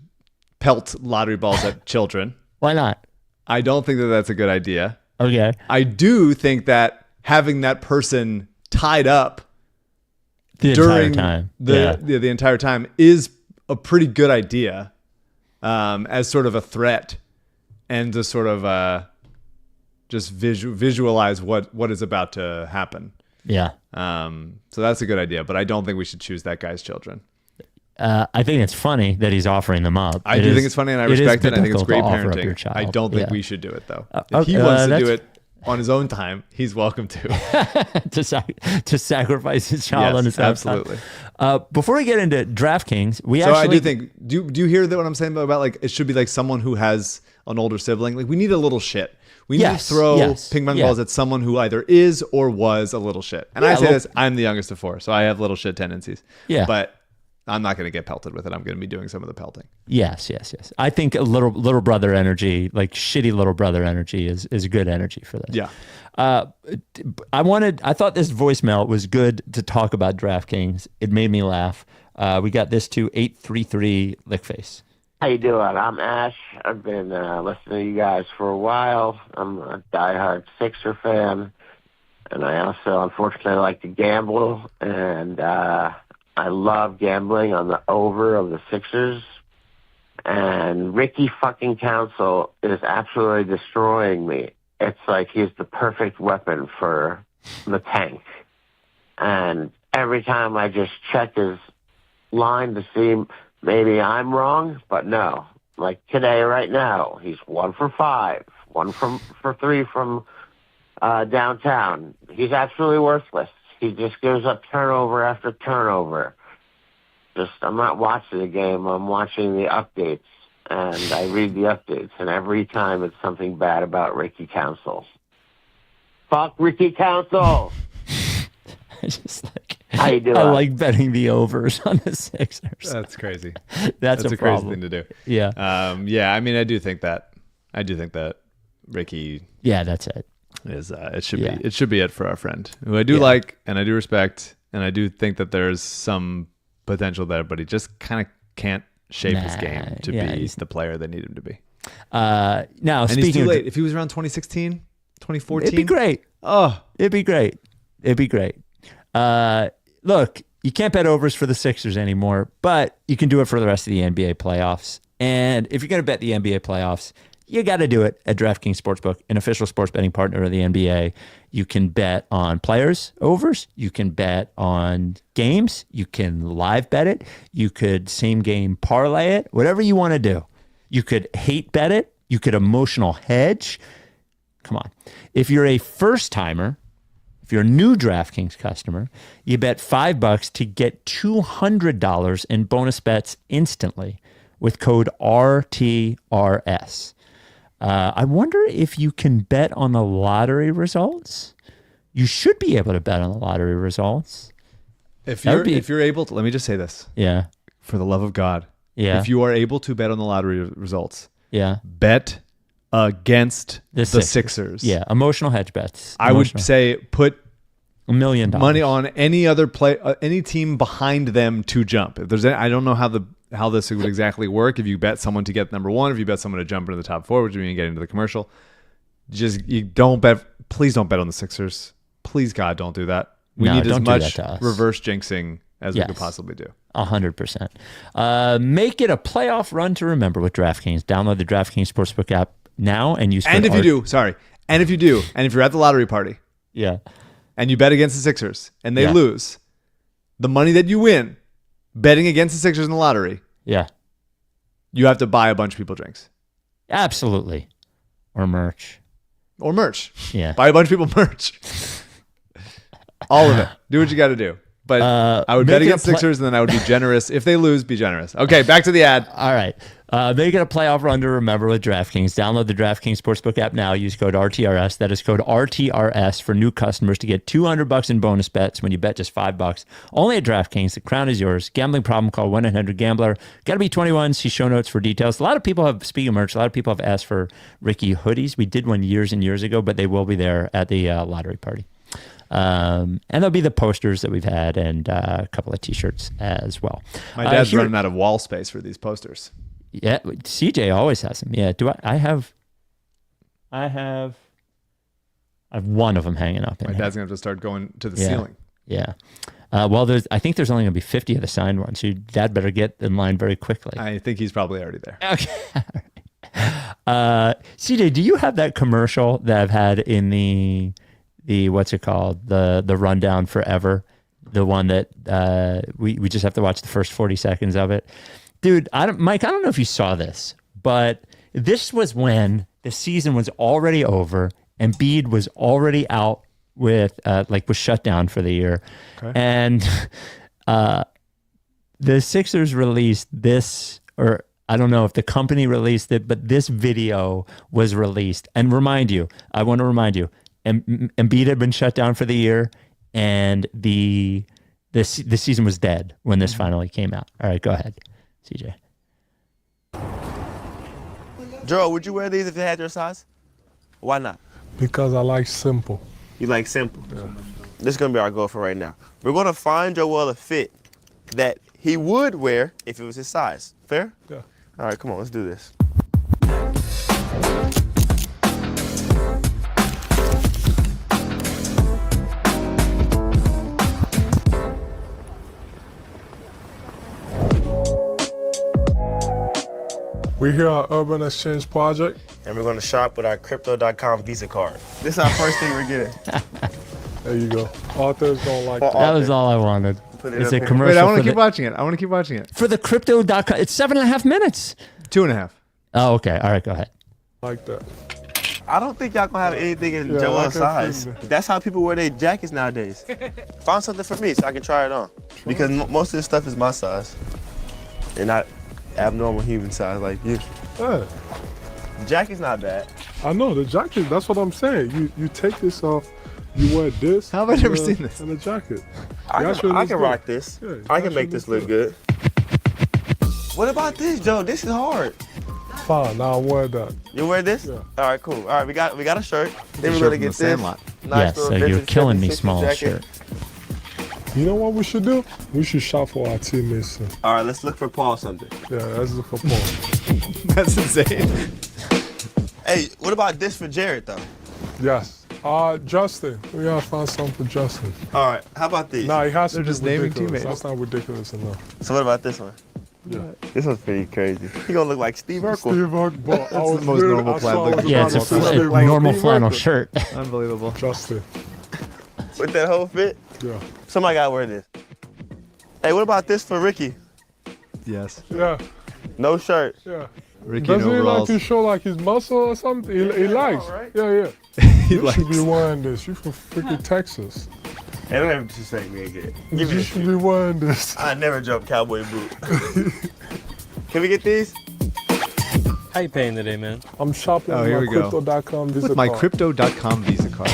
pelt lottery balls at children. Why not? I don't think that that's a good idea. Okay. I do think that having that person tied up The during entire time. the entire time is a pretty good idea, as sort of a threat, and to sort of just visualize what is about to happen. Yeah. So that's a good idea, but I don't think we should choose that guy's children. I think it's funny that he's offering them up. I do think it's funny, and I respect it. I think it's great parenting. I don't think Yeah. we should do it, though. If he wants to do it on his own time, he's welcome to. to sacrifice his child on his own absolutely. time. Before we get into DraftKings, I do think. Do you hear that? What I'm saying about like it should be like someone who has an older sibling. Like we need a little shit. We need to throw ping pong balls at someone who either is or was a little shit. And I say this, I'm the youngest of four, so I have little shit tendencies. Yeah. But I'm not going to get pelted with it. I'm going to be doing some of the pelting. Yes. I think a little brother energy, like shitty little brother energy, is good energy for this. Yeah. I thought this voicemail was good to talk about DraftKings. It made me laugh. We got this to 833 Lickface. How you doing? I'm Ash. I've been listening to you guys for a while. I'm a diehard Sixer fan, and I also, unfortunately, like to gamble, and I love gambling on the over of the Sixers. And Ricky fucking Council is absolutely destroying me. It's like he's the perfect weapon for the tank. And every time I just check his line to see maybe I'm wrong, but no. Like today, right now, he's 1 for 5, 1 for 3 from downtown. He's absolutely worthless. He just gives up turnover after turnover. I'm not watching the game. I'm watching the updates, and I read the updates, and every time it's something bad about Ricky Council. Fuck Ricky Council! How you doing? I like betting the overs on the Sixers. That's crazy. That's a crazy thing to do. Yeah. I mean, I do think that Ricky. Yeah, that's it. Is it should be it for our friend, who I do like and I do respect, and I do think that there's some potential there, but he just kind of can't shape his game to be the player they need him to be. Now, and speaking he's too of late. If he was around 2016, 2014, it'd be great. Oh, it'd be great. Look, you can't bet overs for the Sixers anymore, but you can do it for the rest of the NBA playoffs. And if you're going to bet the NBA playoffs, you got to do it at DraftKings Sportsbook, an official sports betting partner of the NBA. You can bet on players overs. You can bet on games. You can live bet it. You could same game parlay it, whatever you want to do. You could hate bet it. You could emotional hedge. Come on. If you're a first timer, if you're a new DraftKings customer, you bet $5 to get $200 in bonus bets instantly with code RTRS. I wonder if you can bet on the lottery results. You should be able to bet on the lottery results. If you're able to, let me just say this. Yeah. For the love of God. Yeah. If you are able to bet on the lottery results. Yeah. Bet against the Sixers. Yeah. Emotional hedge bets. I would say put $1 million money on any other any team behind them to jump. If there's I don't know how this would exactly work. If you bet someone to get number 1, if you bet someone to jump into the top 4, which means you get into the commercial, you don't bet. Please don't bet on the Sixers. Please, God, don't do that. We need as much reverse jinxing as we could possibly do. 100%. Make it a playoff run to remember with DraftKings. Download the DraftKings Sportsbook app now and use. And if you do, and if you're at the lottery party, and you bet against the Sixers and they lose, the money that you win betting against the Sixers in the lottery, you have to buy a bunch of people drinks. Absolutely. Or merch. Yeah. Yeah. Buy a bunch of people merch. All of it. Do what you got to do. But I would bet against Sixers, and then I would be generous. If they lose, be generous. Okay, back to the ad. All right. Make it a playoff run to remember with DraftKings. Download the DraftKings Sportsbook app now. Use code RTRS. That is code RTRS for new customers to get $200 in bonus bets when you bet just $5. Only at DraftKings. The crown is yours. Gambling problem, call 1-800-GAMBLER. Got to be 21. See show notes for details. A lot of people have, speaking of merch, a lot of people have asked for Ricky hoodies. We did one years and years ago, but they will be there at the lottery party. And there'll be the posters that we've had and a couple of T-shirts as well. My dad's running out of wall space for these posters. Yeah, CJ always has them. Yeah, do I have one of them hanging up. My dad's gonna have to start going to the ceiling. Yeah. Well, I think there's only gonna be 50 of the signed ones. So your dad better get in line very quickly. I think he's probably already there. Okay. CJ, do you have that commercial that I've had in the what's it called? The rundown forever? The one that we just have to watch the first 40 seconds of it. Dude, Mike, I don't know if you saw this, but this was when the season was already over. Embiid was already out with was shut down for the year. Okay. And the Sixers released this, or I don't know if the company released it, but this video was released. And I want to remind you, Embiid had been shut down for the year, and the season was dead when this finally came out. All right, go ahead, CJ. Daryl, would you wear these if they had your size? Why not? Because I like simple. You like simple? Yeah. This is going to be our goal for right now. We're going to find Joel a fit that he would wear if it was his size. Fair? Yeah. All right, come on, let's do this. We're here at Urban Exchange Project. And we're going to shop with our Crypto.com Visa card. This is our first thing we're getting. There you go. Authors don't like that. That was all I wanted. It's a commercial. Wait, I want to keep watching it. I want to keep watching it. For the Crypto.com, it's 7.5 minutes. 2.5. Oh, okay. All right, go ahead. Like that. I don't think y'all gonna have anything in Joel's size. That's how people wear their jackets nowadays. Find something for me so I can try it on. Because most of this stuff is my size. And not abnormal human size like you. Yeah. Jacket's not bad. I know, the jacket, that's what I'm saying. You take this off, you wear this. How have I never seen this? And a jacket. I can rock this. Yeah, I can make this look good. What about this, Joe? This is hard. Fine, now I'll wear that. You wear this? Yeah. All right, cool. All right, we got a shirt. Then we're gonna get this. Sandlot. Nice Yes, so you're killing me, small jacket. shirt. You know what we should do? We should shop for our teammates. All right, let's look for Paul something. Yeah, let's look for Paul. That's insane. Hey, what about this for Jared though? Yes. Justin. We gotta find something for Justin. All right, how about these? Nah, he has They're to just be naming ridiculous. teammates. That's not ridiculous enough. So what about this one? Yeah. This one's pretty crazy. He gonna look like Steve Urkel. Steve Urkel. That's the most normal plaid look. Yeah, it's a normal flannel shirt. Unbelievable. Justin. With that whole fit? Yeah. Somebody gotta wear this. Hey, what about this for Ricky? Yes. Yeah. No shirt. Yeah. Ricky Doesn't he like overalls. to show like his muscle or something? He likes. right? Yeah. He You likes. should be wearing this. You from freaking Texas. Hey, don't ever disrespect me again. Give me You this should shit. be wearing this. I never jumped cowboy boot. Can we get these? How you paying today, man? I'm shopping Oh, with here my we go. Crypto.com Visa With my card. Crypto.com Visa card.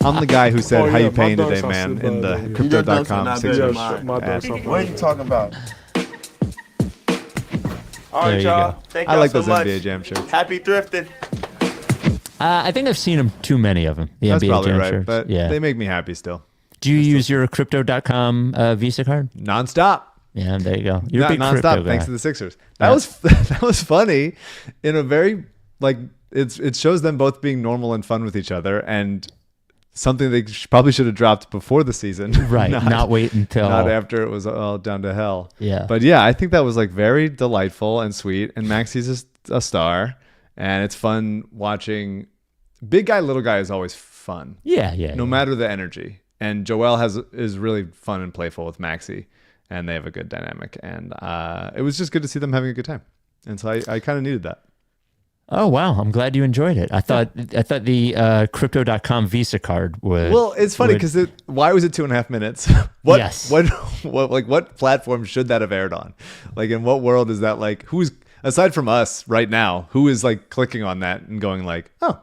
I'm the guy who said, Oh, "How yeah, you paying my today, dunks are man?" still in the bad, yeah. Your dunks are Crypto.com not Sixers better than Yeah, mine. my ad. dunks are What are you talking about? All There right, you y'all. go. Thank I y'all like so those much. NBA Jam shirts. Happy thrifting. I think I've seen them, too many of them. The That's NBA probably Jam right, shirts. but yeah. they make me happy still. Do you use your Crypto.com Visa card? Nonstop. Yeah, there you go. You're a Not big nonstop, crypto guy. thanks to the Sixers. That was that was funny, in a very it shows them both being normal and fun with each other, and something they probably should have dropped before the season, Right, not wait until... not after it was all down to hell. Yeah. But yeah, I think that was very delightful and sweet. And Maxi's a star, and it's fun watching. Big guy, little guy is always fun. Yeah. No matter the energy. And Joel is really fun and playful with Maxi, and they have a good dynamic. And it was just good to see them having a good time. And so I kind of needed that. Oh wow, I'm glad you enjoyed it. I thought the crypto.com Visa card would. Well, it's funny because why was it 2.5 minutes? What platform should that have aired on? Like, in what world is that? Like, who's aside from us right now? Who is like clicking on that and going like, oh,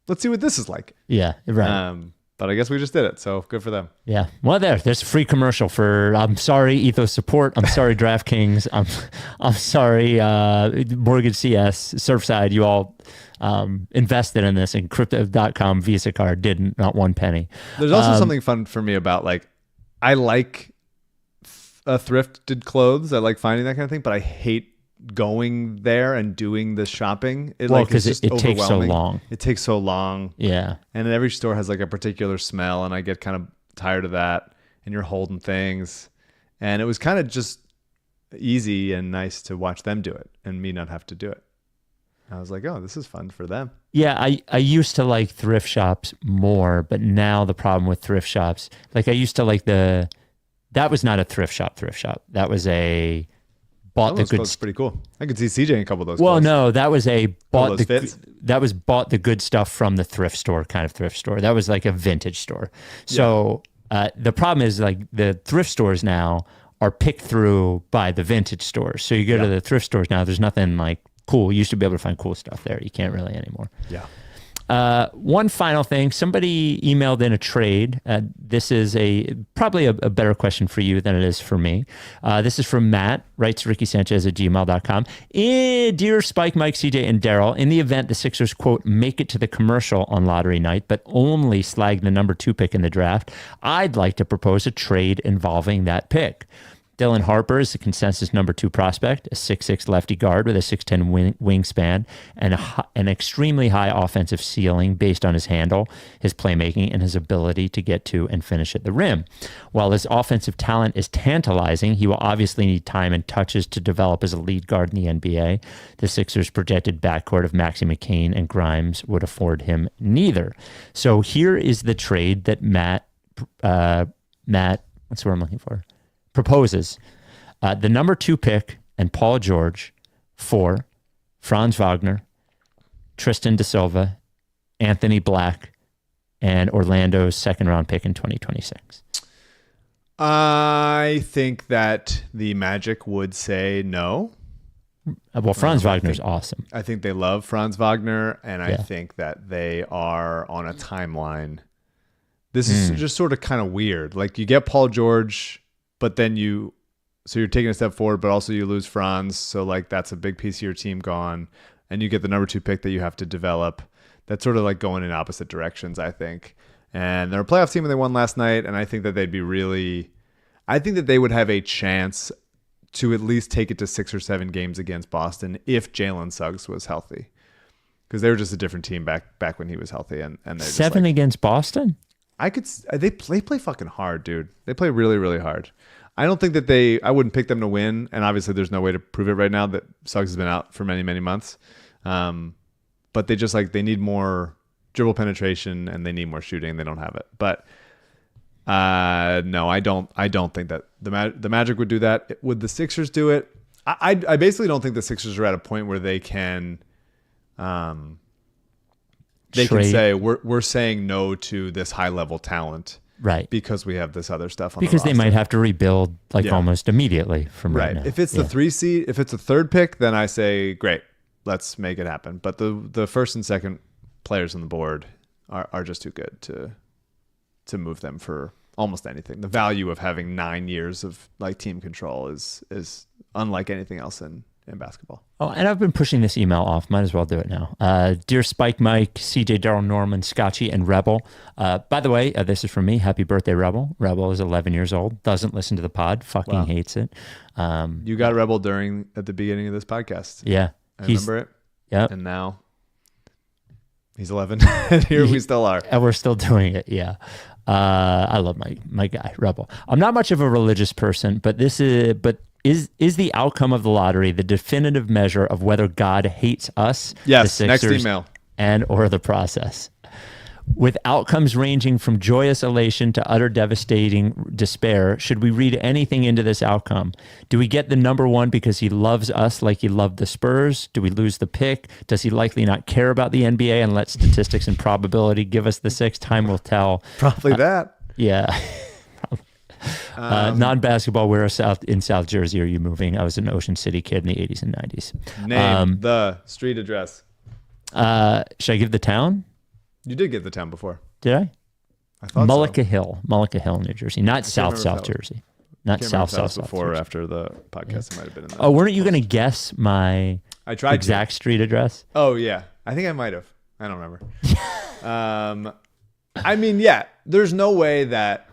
let's see what this is like? Yeah, right. But I guess we just did it, so good for them. Yeah. Well, there's a free commercial for. I'm sorry, Ethos Support. I'm sorry, Draftkings. I'm sorry, MortgageCS, Surfside. You all invested in this, and Crypto.com Visa card did not 1 penny. There's also something fun for me about like, I like thrifted clothes. I like finding that kind of thing, but I hate going there and doing the shopping. Because it takes so long. It takes so long. Yeah. And every store has like a particular smell, and I get kind of tired of that. And you're holding things. And it was kind of just easy and nice to watch them do it and me not have to do it. I was like, oh, this is fun for them. Yeah, I used to like thrift shops more, but now the problem with thrift shops, like I used to like that was not a thrift shop. That was a bought the good. Pretty cool. I could see CJ in a couple of those. Well, clothes. no, that was a bought the fits? that was bought the good stuff from the thrift store kind of thrift store. That was like a vintage store. So the problem is like the thrift stores now are picked through by the vintage stores. So you go to the thrift stores now. There's nothing like cool. You used to be able to find cool stuff there. You can't really anymore. Yeah. One final thing, somebody emailed in a trade. This is probably a better question for you than it is for me. This is from Matt, writes rickysanchez@gmail.com. Dear Spike, Mike, CJ, and Daryl, in the event the Sixers, quote, make it to the commercial on lottery night, but only slag the number 2 pick in the draft, I'd like to propose a trade involving that pick. Dylan Harper is the consensus number 2 prospect, a 6'6" lefty guard with a 6'10" wingspan and an extremely high offensive ceiling based on his handle, his playmaking, and his ability to get to and finish at the rim. While his offensive talent is tantalizing, he will obviously need time and touches to develop as a lead guard in the NBA. The Sixers' projected backcourt of Maxey McCain and Grimes would afford him neither. So here is the trade that Matt, what's the word I'm looking for? Proposes the number 2 pick and Paul George for Franz Wagner, Tristan Da Silva, Anthony Black, and Orlando's 2nd round pick in 2026. I think that the Magic would say no. Well, Franz Wagner's awesome. I think they love Franz Wagner, and I think that they are on a timeline. This is just sort of kind of weird. Like, you get Paul George, but then you're taking a step forward, but also you lose Franz. So like that's a big piece of your team gone, and you get the number 2 pick that you have to develop. That's sort of like going in opposite directions, I think. And they're a playoff team and they won last night. And I think that I think that they would have a chance to at least take it to 6 or 7 games against Boston if Jalen Suggs was healthy, because they were just a different team back when he was healthy. And they're 7 against Boston. They play fucking hard, dude. They play really, really hard. I don't think that I wouldn't pick them to win. And obviously there's no way to prove it right now that Suggs has been out for many, many months. But they just they need more dribble penetration and they need more shooting. They don't have it. But no, I don't think that the Magic would do that. Would the Sixers do it? I basically don't think the Sixers are at a point where they can, can say we're saying no to this high level talent, right? Because we have this other stuff on because the they might have to rebuild almost immediately from right now. If it's the 3 seed, if it's a 3rd pick, then I say great, let's make it happen. But the 1st and 2nd players on the board are just too good to move them for almost anything. The value of having 9 years of team control is unlike anything else in basketball. Oh, and I've been pushing this email off. Might as well do it now. Dear Spike, Mike, CJ, Daryl, Norman, Scotchy, and Rebel. By the way, this is from me. Happy birthday, Rebel. Rebel is 11 years old. Doesn't listen to the pod. Fucking hates it. You got Rebel at the beginning of this podcast. Yeah. I remember it. Yep. And now he's 11. And here we still are. And we're still doing it. Yeah. I love my guy, Rebel. I'm not much of a religious person, but is the outcome of the lottery the definitive measure of whether God hates us, yes, the Sixers, next email, and or the process? With outcomes ranging from joyous elation to utter devastating despair, should we read anything into this outcome? Do we get the number one because he loves us like he loved the Spurs? Do we lose the pick? Does he likely not care about the NBA and let statistics and probability give us the 6? Time will tell. Probably that. Yeah. Non-basketball, where in South Jersey are you moving? I was an Ocean City kid in the 80s and 90s. Name the street address. Should I give the town? You did get the town before. Did I? I thought Mullica Hill, New Jersey, not South Jersey, not South before or Jersey. after the podcast. It might have been in that. Oh, weren't you going to guess my exact street address? Oh yeah, I think I might have. I don't remember. I mean, yeah, there's no way that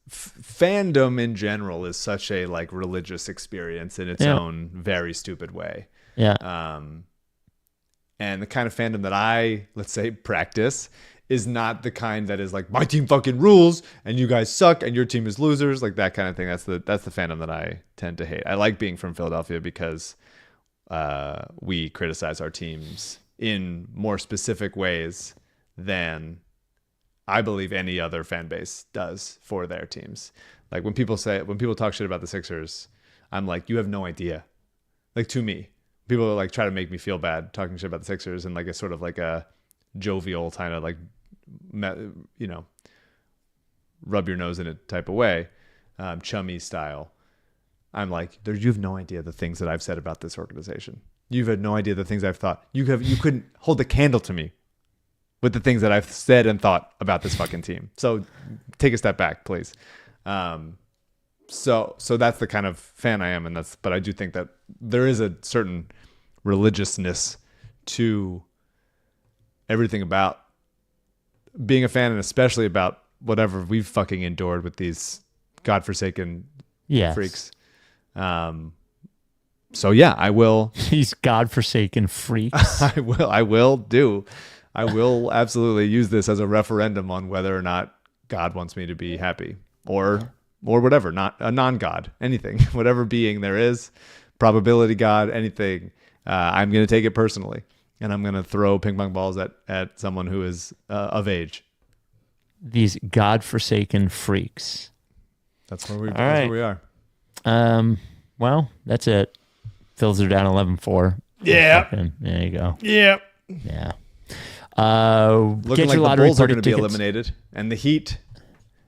fandom in general is such a like religious experience in its own very stupid way. Yeah. And the kind of fandom that I, let's say, practice is not the kind that is like, my team fucking rules and you guys suck and your team is losers, like that kind of thing. That's the fandom that I tend to hate. I like being from Philadelphia because we criticize our teams in more specific ways than I believe any other fan base does for their teams. Like when people talk shit about the Sixers, I'm like, you have no idea. Like to me, people like try to make me feel bad talking shit about the Sixers in like a sort of like a jovial kind of like, you know, rub your nose in it type of way, chummy style. I'm like, you have no idea the things that I've said about this organization. You've had no idea the things I've thought. You couldn't hold a candle to me with the things that I've said and thought about this fucking team. So take a step back, please. So that's the kind of fan I am, but I do think that there is a certain religiousness to everything about being a fan, and especially about whatever we've fucking endured with these godforsaken freaks. So yeah, I will. These godforsaken freaks. I will absolutely use this as a referendum on whether or not God wants me to be happy or whatever, not a non-God, anything, whatever being there is, probability God, anything. I'm going to take it personally, and I'm going to throw ping pong balls at someone who is of age. These godforsaken freaks. That's where we are. Well, that's it. Phils are down 11-4. Yeah. There you go. Yeah. Yeah. Looking like the Bulls are going to be eliminated, and the Heat.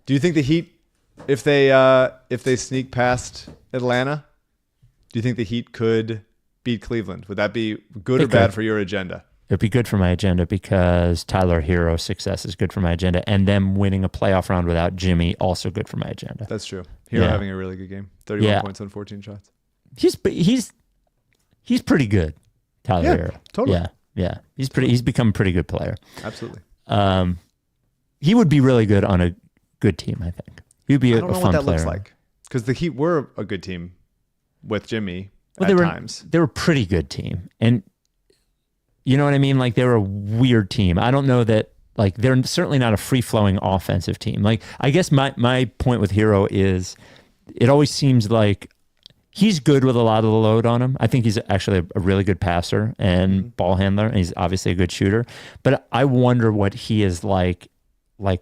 Do you think the Heat, if they sneak past Atlanta, do you think the Heat could beat Cleveland? Would that be good or bad for your agenda? It'd be good for my agenda because Tyler Hero's success is good for my agenda, and them winning a playoff round without Jimmy also good for my agenda. That's true. Hero having a really good game, 31 points on 14 shots. He's pretty good, Tyler Hero. Totally. Yeah. He's become a pretty good player. Absolutely. He would be really good on a good team, I think. He'd be a fun player. I don't know what that looks like, because the Heat were a good team with Jimmy at times. They were a pretty good team, and you know what I mean? Like, they were a weird team. I don't know that, like, they're certainly not a free-flowing offensive team. Like, I guess my point with Hero is it always seems like he's good with a lot of the load on him. I think he's actually a really good passer and ball handler, and he's obviously a good shooter. But I wonder what he is like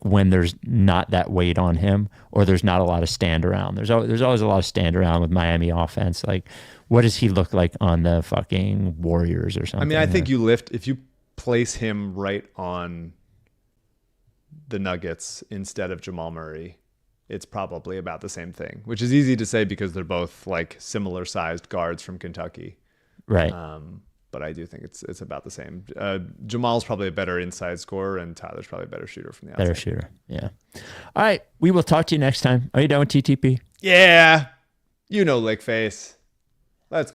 when there's not that weight on him, or there's not a lot of stand around. There's always a lot of stand around with Miami offense. Like, what does he look like on the fucking Warriors or something? I mean, I think if you place him right on the Nuggets instead of Jamal Murray, it's probably about the same thing, which is easy to say because they're both like similar sized guards from Kentucky. Right. But I do think it's about the same. Jamal's probably a better inside scorer, and Tyler's probably a better shooter from the outside. Better shooter, yeah. All right, we will talk to you next time. Are you done with TTP? Yeah. You know, lick face.